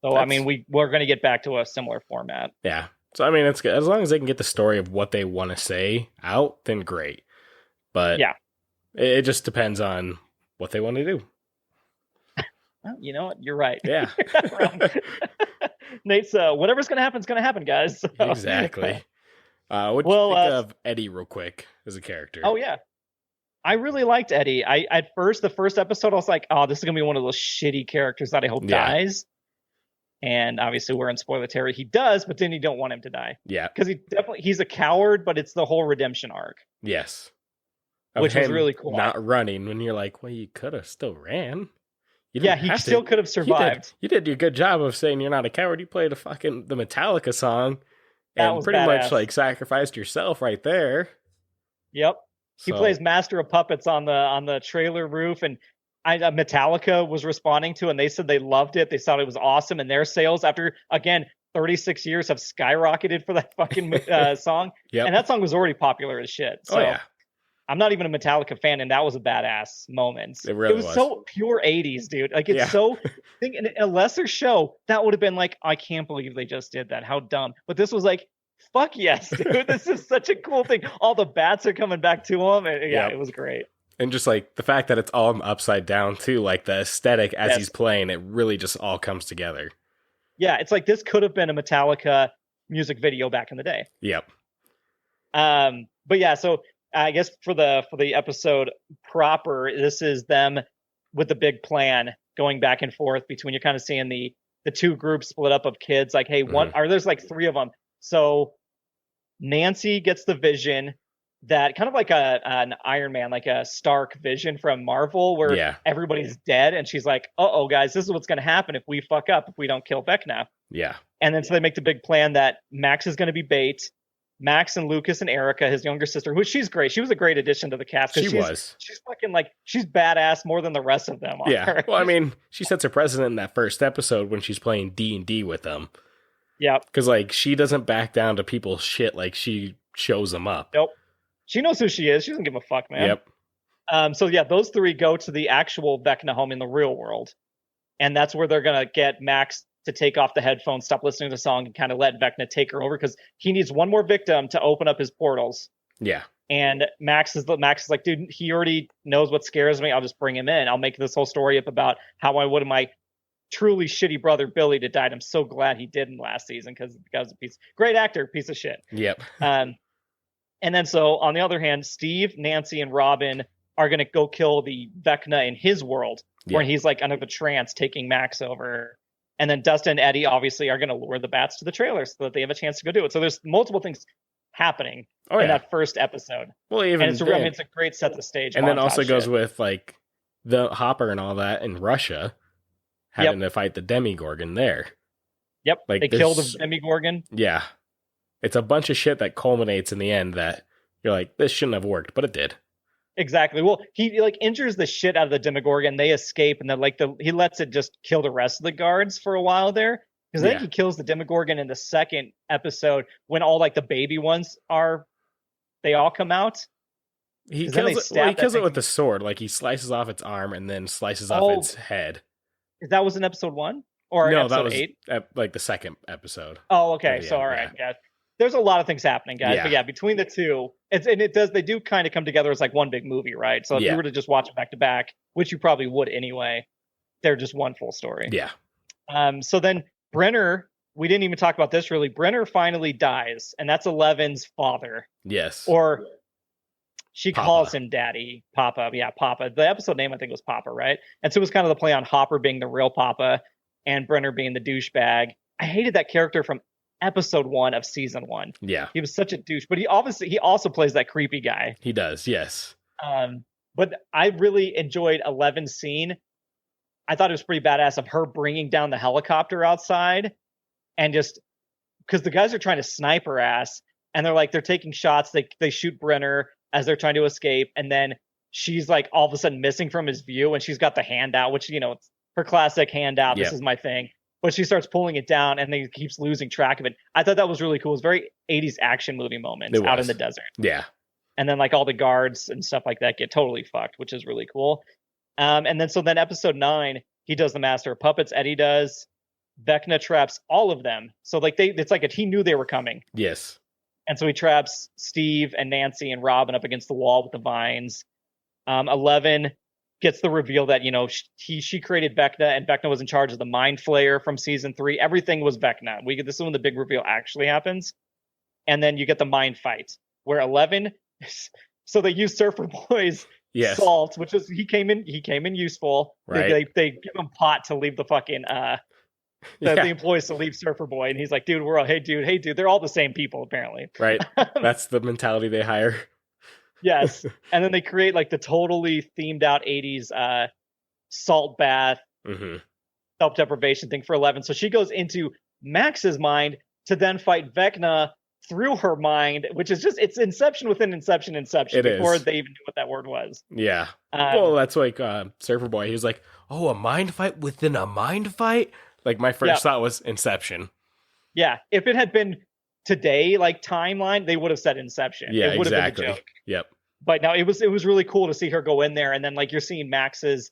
I mean, we're going to get back to a similar format. Yeah. So I mean, it's good. As long as they can get the story of what they want to say out, then great. But yeah, it just depends on what they want to do. Well, you know what? You're right. Yeah. Nate's whatever's going to happen is going to happen, guys. So. Exactly. What do you think of Eddie real quick as a character? Oh, yeah. I really liked Eddie. The first episode, I was like, oh, this is going to be one of those shitty characters that I hope dies. And obviously we're in spoiler territory. He does, but then you don't want him to die. Yeah. Because he's a coward, but it's the whole redemption arc. Yes. Which was really cool. Not running when you're like, well, you could have still ran. Yeah, he still could have survived. You did your good job of saying you're not a coward. You played the Metallica song and pretty badass. much sacrificed yourself right there. Yep. He plays Master of Puppets on the trailer roof, and Metallica was responding to, and they said they loved it. They thought it was awesome, and their sales after, again, 36 years have skyrocketed for that fucking song. Yep. And that song was already popular as shit. So yeah. I'm not even a Metallica fan, and that was a badass moment. It really was so pure 80s, dude. Like, it's in a lesser show, that would have been like, I can't believe they just did that. How dumb. But this was like, fuck yes, dude. This is such a cool thing. All the bats are coming back to him. And it was great. And just like the fact that it's all upside down too, like the aesthetic as he's playing, it really just all comes together. Yeah, it's like this could have been a Metallica music video back in the day. Yep. But yeah, so I guess for the episode proper, this is them with the big plan going back and forth between, you're kind of seeing the two groups split up of kids. Like, hey, one, or there's like three of them. So Nancy gets the vision that kind of like an Iron Man, like a Stark vision from Marvel, where everybody's dead, and she's like, "Uh-oh, guys, this is what's going to happen if we fuck up, if we don't kill Vecna." Yeah. And then so they make the big plan that Max is going to be bait. Max and Lucas and Erica, his younger sister, who she's great. She was a great addition to the cast. She's fucking like, she's badass more than the rest of them. Yeah. Well, I mean, she sets a precedent in that first episode when she's playing D&D with them. Yeah. Because like she doesn't back down to people's shit. Like she shows them up. Nope. She knows who she is. She doesn't give a fuck, man. Yep. So yeah, those three go to the actual Vecna home in the real world. And that's where they're going to get Max to take off the headphones, stop listening to the song, and kind of let Vecna take her over, because he needs one more victim to open up his portals. Yeah. And Max is like, dude, he already knows what scares me. I'll just bring him in. I'll make this whole story up about how I wanted my truly shitty brother Billy to die. I'm so glad he didn't last season, because the guy's a great actor, piece of shit. Yep. And then so on the other hand, Steve, Nancy, and Robin are going to go kill the Vecna in his world, where he's like under the trance taking Max over. And then Dustin and Eddie obviously are going to lure the bats to the trailer so that they have a chance to go do it. So there's multiple things happening in that first episode. Well, even and it's a great set the stage. And then also goes with like the Hopper and all that in Russia having to fight the Demigorgon there. Yep. Like they kill the Demigorgon. Yeah. It's a bunch of shit that culminates in the end that you're like, this shouldn't have worked, but it did. Exactly. Well, he like injures the shit out of the Demogorgon. They escape, and then like he lets it just kill the rest of the guards for a while there. Because I think he kills the Demogorgon in the second episode when all like the baby ones they all come out. He kills it with the sword. Like he slices off its arm and then slices off its head. That was in episode 1 or no, episode that was 8? Like the second episode. Oh, okay. So all right, yeah. There's a lot of things happening, guys. Yeah. But yeah, between the two, they do kind of come together as like one big movie, right? So if you were to just watch it back to back, which you probably would anyway, they're just one full story. Yeah. So then Brenner, we didn't even talk about this really. Brenner finally dies, and that's Eleven's father. Yes. Or she calls him Daddy, Papa. Yeah, Papa. The episode name I think was Papa, right? And so it was kind of the play on Hopper being the real Papa and Brenner being the douchebag. I hated that character from episode 1 of season 1. Yeah. He was such a douche, but he also plays that creepy guy. He does, yes. But I really enjoyed Eleven's scene. I thought it was pretty badass of her bringing down the helicopter outside, and just because the guys are trying to snipe her ass, and they're taking shots. They shoot Brenner as they're trying to escape, and then she's like all of a sudden missing from his view, and she's got the hand out, which it's her classic hand out. This is my thing. But she starts pulling it down, and then he keeps losing track of it. I thought that was really cool. It was very 80s action movie moments out in the desert. Yeah. And then like all the guards and stuff like that get totally fucked, which is really cool. And then episode 9, he does the Master of Puppets. Eddie does. Vecna traps all of them. So like he knew they were coming. Yes. And so he traps Steve and Nancy and Robin up against the wall with the vines. 11 gets the reveal that, she created Vecna, and Vecna was in charge of the Mind Flayer from season 3. Everything was Vecna. This is when the big reveal actually happens. And then you get the mind fight where 11, so they use Surfer Boy's salt, which is, he came in useful. Right. They give him pot to leave the fucking, the employees to leave Surfer Boy. And he's like, dude, hey dude, they're all the same people apparently. Right. That's the mentality they hire. Yes. And then they create like the totally themed out 80s salt bath, self-deprivation thing for 11. So she goes into Max's mind to then fight Vecna through her mind, which is just, it's Inception within Inception before they even knew what that word was. Yeah. Well, that's like Surfer Boy. He was like, oh, a mind fight within a mind fight? Like my first thought was Inception. Yeah. If it had been today, like timeline, they would have said Inception. Yeah, it would have been a joke. Yep. But no, it was really cool to see her go in there, and then like you're seeing Max's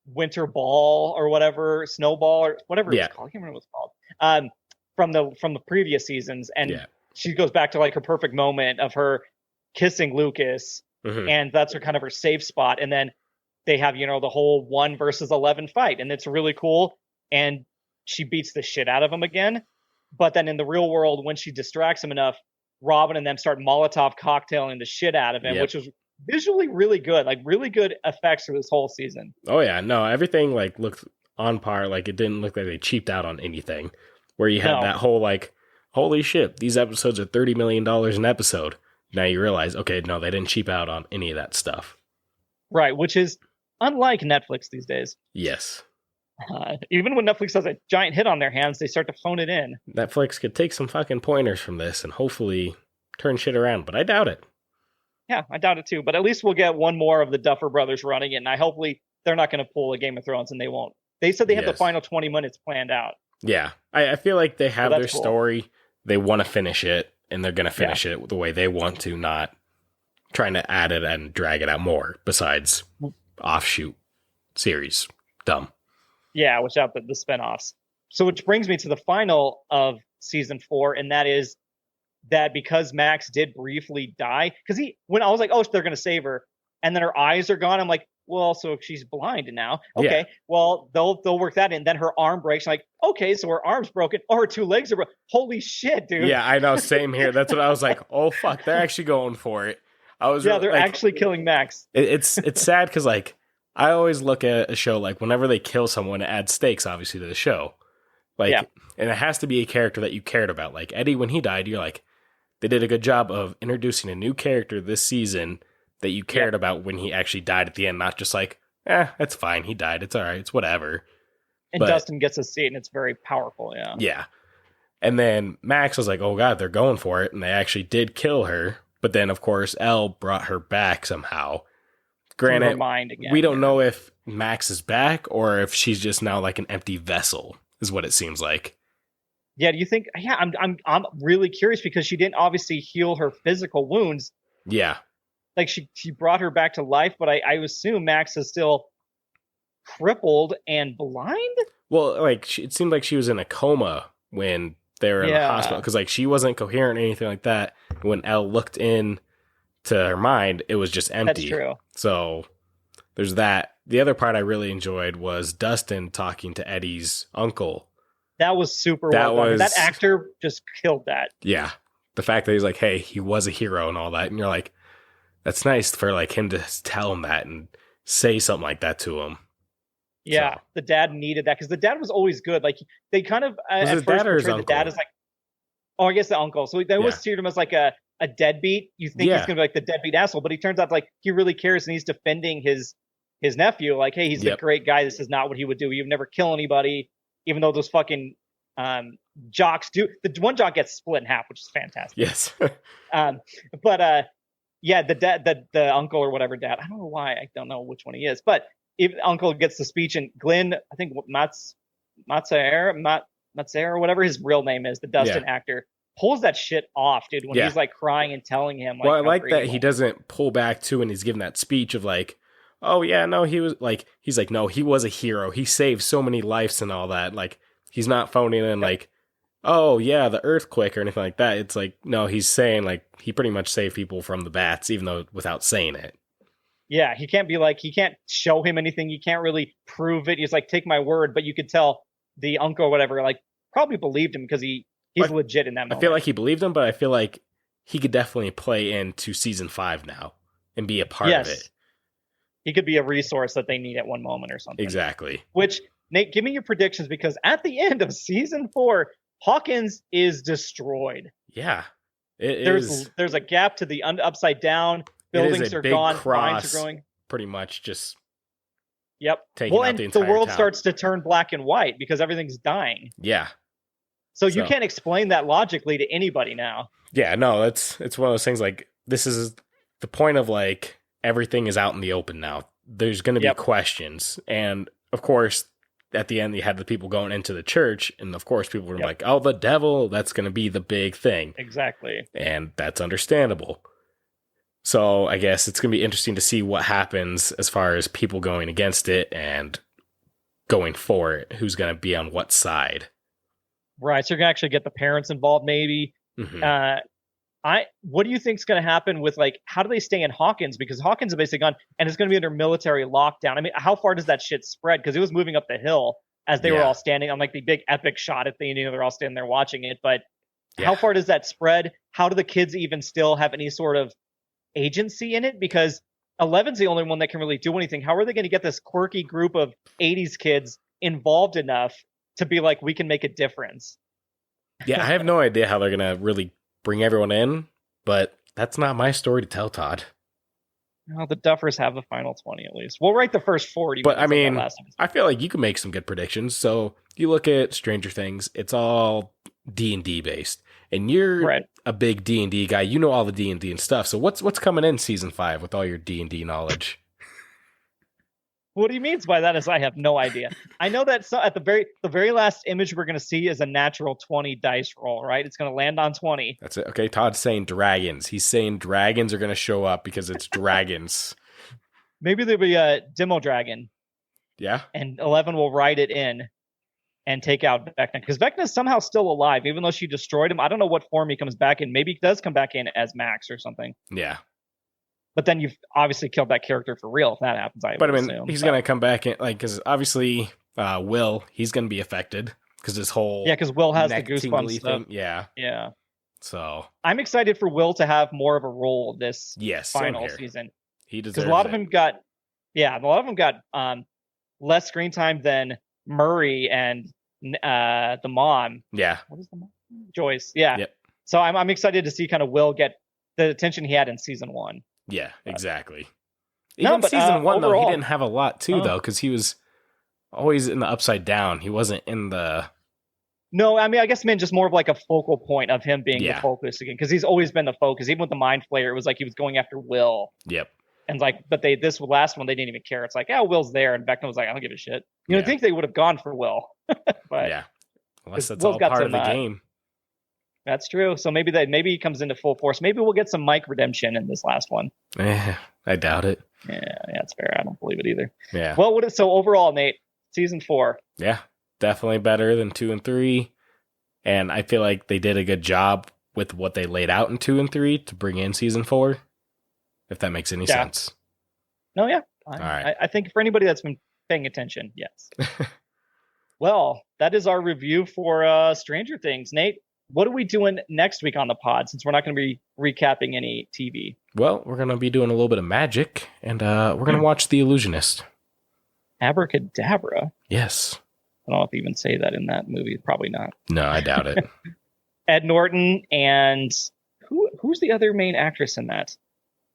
winter ball or whatever, snowball or whatever it's called. I can't remember what it's called. From the previous seasons, and she goes back to like her perfect moment of her kissing Lucas, and that's her safe spot. And then they have the whole 1 versus 11 fight, and it's really cool. And she beats the shit out of him again. But then in the real world, when she distracts him enough, Robin and them start Molotov cocktailing the shit out of him, which was visually really good, like really good effects for this whole season. Oh yeah, no, everything like looked on par. Like it didn't look like they cheaped out on anything. Where you had that whole like, holy shit, these episodes are $30 million an episode. Now you realize, okay, no, they didn't cheap out on any of that stuff. Right, which is unlike Netflix these days. Yes. Even when Netflix has a giant hit on their hands, they start to phone it in. Netflix could take some fucking pointers from this and hopefully turn shit around, but I doubt it. Yeah, I doubt it too. But at least we'll get one more of the Duffer Brothers running it, and hopefully they're not going to pull a Game of Thrones, and they won't. They said they have the final 20 minutes planned out. Yeah, I feel like they have their story. They want to finish it, and they're going to finish it the way they want to, not trying to add it and drag it out more, besides offshoot series. Dumb. Yeah, without the spinoffs. So which brings me to the final of season 4, and that is that because Max did briefly die, because when I was like, oh, they're going to save her, and then her eyes are gone, I'm like, well, so she's blind now. Okay, well, they'll work that in. Then her arm breaks. I'm like, okay, so her arm's broken. Oh, her 2 legs are broken. Holy shit, dude. Yeah, I know. Same here. That's what I was like. Oh, fuck. They're actually going for it. They're actually killing Max. It's sad because, like, I always look at a show, like, whenever they kill someone, it adds stakes, obviously, to the show. Like, and it has to be a character that you cared about. Like, Eddie, when he died, you're like, they did a good job of introducing a new character this season that you cared about when he actually died at the end, not just like, that's fine, he died, it's all right, it's whatever. And Dustin gets a seat, and it's very powerful, Yeah. And then Max was like, oh god, they're going for it, and they actually did kill her. But then, of course, Elle brought her back somehow. Granted, we don't know if Max is back or if she's just now like an empty vessel, is what it seems like. Yeah, do you think? Yeah, I'm really curious because she didn't obviously heal her physical wounds. Yeah. Like she brought her back to life, but I assume Max is still crippled and blind. Well, like it seemed like she was in a coma when they were in the hospital because like she wasn't coherent or anything like that. When Elle looked in to her mind, it was just empty. That's true. So there's that. The other part I really enjoyed was Dustin talking to Eddie's uncle. That was super well done. That actor just killed that. Yeah, the fact that he's like, hey, he was a hero and all that, and you're like, that's nice for like him to tell him that and say something like that to him. Yeah, so. The dad needed that because the dad was always good. Like they kind of at first portrayed the dad as like, oh, I guess the uncle. So they always treated him as like a deadbeat. You think he's gonna be like the deadbeat asshole, but he turns out like he really cares and he's defending his nephew. Like, hey, he's a great guy. This is not what he would do. He would never kill anybody, even though those fucking jocks do. The one jock gets split in half, which is fantastic. Yes. Yeah, the uncle or whatever dad. I don't know why. I don't know which one he is. But if uncle gets the speech and Glenn, I think Matzaer or whatever his real name is, the Dustin actor, pulls that shit off, dude, when he's like crying and telling him. Like, well, I like that he doesn't pull back too and he's giving that speech of like, oh yeah, no, he was like, he's like, no, he was a hero. He saved so many lives and all that. Like, he's not phoning in like, oh yeah, the earthquake or anything like that. It's like, no, he's saying like he pretty much saved people from the bats, even though without saying it. Yeah, he can't be like, he can't show him anything. You can't really prove it. He's like, take my word. But you could tell the uncle or whatever, like, probably believed him because he's legit in that moment. I feel like he believed him, but I feel like he could definitely play into season 5 now and be a part of it. He could be a resource that they need at one moment or something. Exactly. Which, Nate, give me your predictions because at the end of season 4, Hawkins is destroyed. Yeah. There's a gap to the upside down. Buildings are gone. Mines are growing. Pretty much just. Yep. Taking out the entire world town. Starts to turn black and white because everything's dying. Yeah. So you can't explain that logically to anybody now. Yeah, no, it's one of those things like this is the point of like everything is out in the open now. There's going to be questions. And of course, at the end, you had the people going into the church. And of course, people were like, oh, the devil, that's going to be the big thing. Exactly. And that's understandable. So I guess it's going to be interesting to see what happens as far as people going against it and going for it. Who's going to be on what side. Right. So you're going to actually get the parents involved, maybe. Mm-hmm. What do you think is going to happen with, like, how do they stay in Hawkins? Because Hawkins is basically gone and it's going to be under military lockdown. I mean, how far does that shit spread? Because it was moving up the hill as they were all standing on like the big epic shot at the ending. They're all standing there watching it. But How far does that spread? How do the kids even still have any sort of agency in it? Because 11's the only one that can really do anything. How are they going to get this quirky group of 80s kids involved enough to be like, we can make a difference? Yeah, I have no idea how they're going to really bring everyone in, but that's not my story to tell, Todd. Well, the Duffers have the final 20 at least. We'll write the first 40. But I mean, I feel like you can make some good predictions. So you look at Stranger Things, it's all D&D based. And you're a big D&D guy. You know all the D&D and stuff. So what's coming in season 5 with all your D&D knowledge? What he means by that is I have no idea. I know that at the very last image we're going to see is a natural 20 dice roll, right? It's going to land on 20. That's it. Okay, Todd's saying dragons. He's saying dragons are going to show up because it's dragons. Maybe there'll be a demo dragon. Yeah. And 11 will ride it in and take out Vecna. Because Vecna's somehow still alive, even though she destroyed him. I don't know what form he comes back in. Maybe he does come back in as Max or something. Yeah. But then you've obviously killed that character for real if that happens. He's going to come back in, like, because obviously Will, he's going to be affected because his whole because Will has the goosebumps thing. Yeah. So I'm excited for Will to have more of a role this final season. He deserves because a lot of them got less screen time than Murray and the mom. Yeah. What is the mom? Joyce. Yeah. Yep. So I'm excited to see kind of Will get the attention he had in season 1. Yeah, exactly. Even season 1, overall, though, he didn't have a lot, too, though, because he was always in the upside down. He wasn't in the... No, I mean, I guess, just more of like a focal point of him being the focus again, because he's always been the focus. Even with the Mind Flayer, it was like he was going after Will. Yep. And this last one, they didn't even care. It's like, Will's there, and Vecna was like, I don't give a shit. I think they would have gone for Will. But yeah. Unless that's all part of the game. That's true. So maybe he comes into full force. Maybe we'll get some Mike redemption in this last one. I doubt it. Yeah, that's fair. I don't believe it either. Yeah. Well, so overall, Nate, season 4. Yeah, definitely better than 2 and 3. And I feel like they did a good job with what they laid out in 2 and 3 to bring in season 4, if that makes any sense. No, yeah. All right. I think for anybody that's been paying attention, yes. Well, that is our review for Stranger Things. Nate, what are we doing next week on the pod, since we're not going to be recapping any TV? Well, we're going to be doing a little bit of magic, and we're going to watch The Illusionist. Abracadabra? Yes. I don't know if they even say that in that movie. Probably not. No, I doubt it. Ed Norton and... Who's the other main actress in that?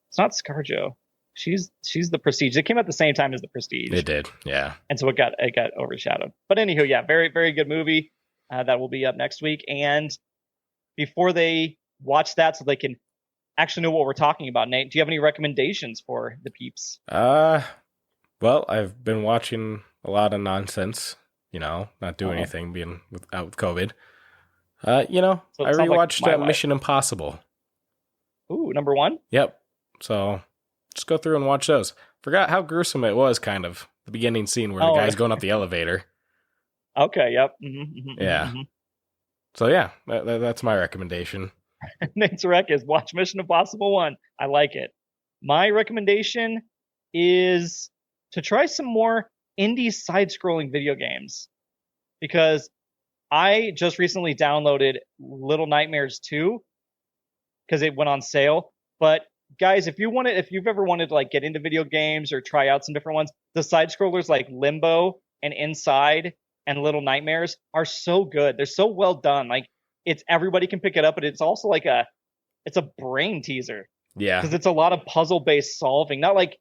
It's not ScarJo. She's the Prestige. It came out at the same time as the Prestige. It did, yeah. And so it got overshadowed. But anywho, yeah, very, very good movie. That will be up next week. And before they watch that, so they can actually know what we're talking about, Nate, do you have any recommendations for the peeps? Well, I've been watching a lot of nonsense, not doing anything, being out with COVID. So I rewatched Mission Impossible. Ooh, number 1? Yep. So just go through and watch those. Forgot how gruesome it was, kind of. The beginning scene where the guy's going up the elevator. Okay, yep. Mm-hmm, yeah. Mm-hmm. So, yeah, that's my recommendation. Nate's rec is watch Mission Impossible 1. I like it. My recommendation is to try some more indie side-scrolling video games. Because I just recently downloaded Little Nightmares 2 because it went on sale. But guys, if you've ever wanted to like get into video games or try out some different ones, the side-scrollers like Limbo and Inside and Little Nightmares are so good. They're so well done. Like everybody can pick it up, but it's also like it's a brain teaser. Yeah. Because it's a lot of puzzle-based solving, not like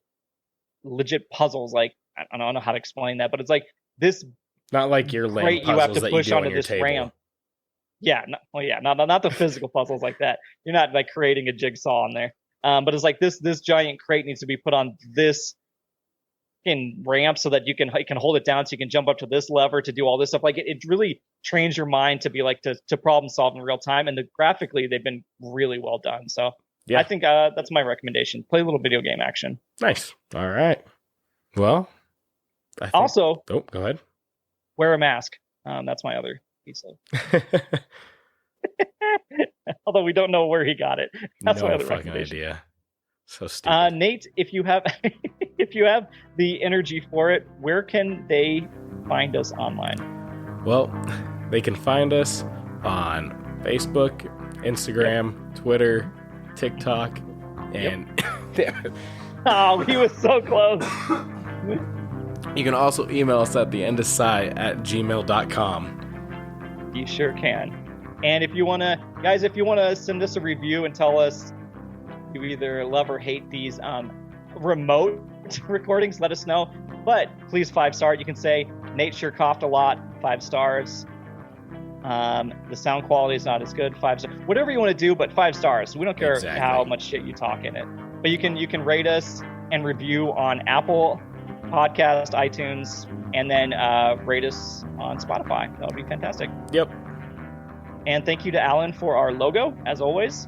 legit puzzles. Like I don't know how to explain that, but it's like this. Not like your lame puzzles you have to that push you do onto on your this table. Ramp. Yeah. Not the physical puzzles like that. You're not like creating a jigsaw on there. But it's like this giant crate needs to be put on this ramp so that you can hold it down so you can jump up to this lever to do all this stuff. Like it really trains your mind to be like to problem solve in real time. And graphically they've been really well done. So yeah. I think that's my recommendation. Play a little video game action. Nice. All right. Well, also go ahead. Wear a mask. That's my other piece of. Although we don't know where he got it. That's my other fucking idea. So stupid. Nate, if you have the energy for it, where can they find us online? Well, they can find us on Facebook, Instagram, Twitter, TikTok, and damn it. Oh, he was so close. You can also email us at theendofsci@gmail.com. You sure can. And if you want to send us a review and tell us you either love or hate these remote recordings, let us know. But please 5-star. You can say Nate sure coughed a lot, 5 stars. The sound quality is not as good, 5 stars. Whatever you want to do, but 5 stars. We don't care how much shit you talk in it. But you can rate us and review on Apple Podcast, iTunes, and then rate us on Spotify. That would be fantastic. Yep. And thank you to Alan for our logo, as always.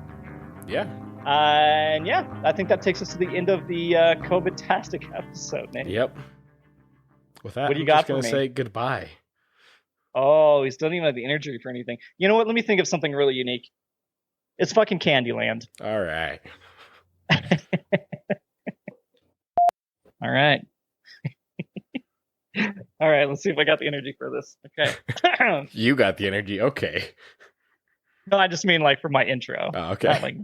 Yeah. And yeah, I think that takes us to the end of the COVID-tastic episode, Nate. Yep. With that, what do you I'm got just for going to me? say goodbye. Oh, he still doesn't even have the energy for anything. You know what? Let me think of something really unique. It's fucking Candyland. All right. All right. All right, let's see if I got the energy for this. Okay. You got the energy. Okay. No, I just mean like for my intro. Oh, okay. Not like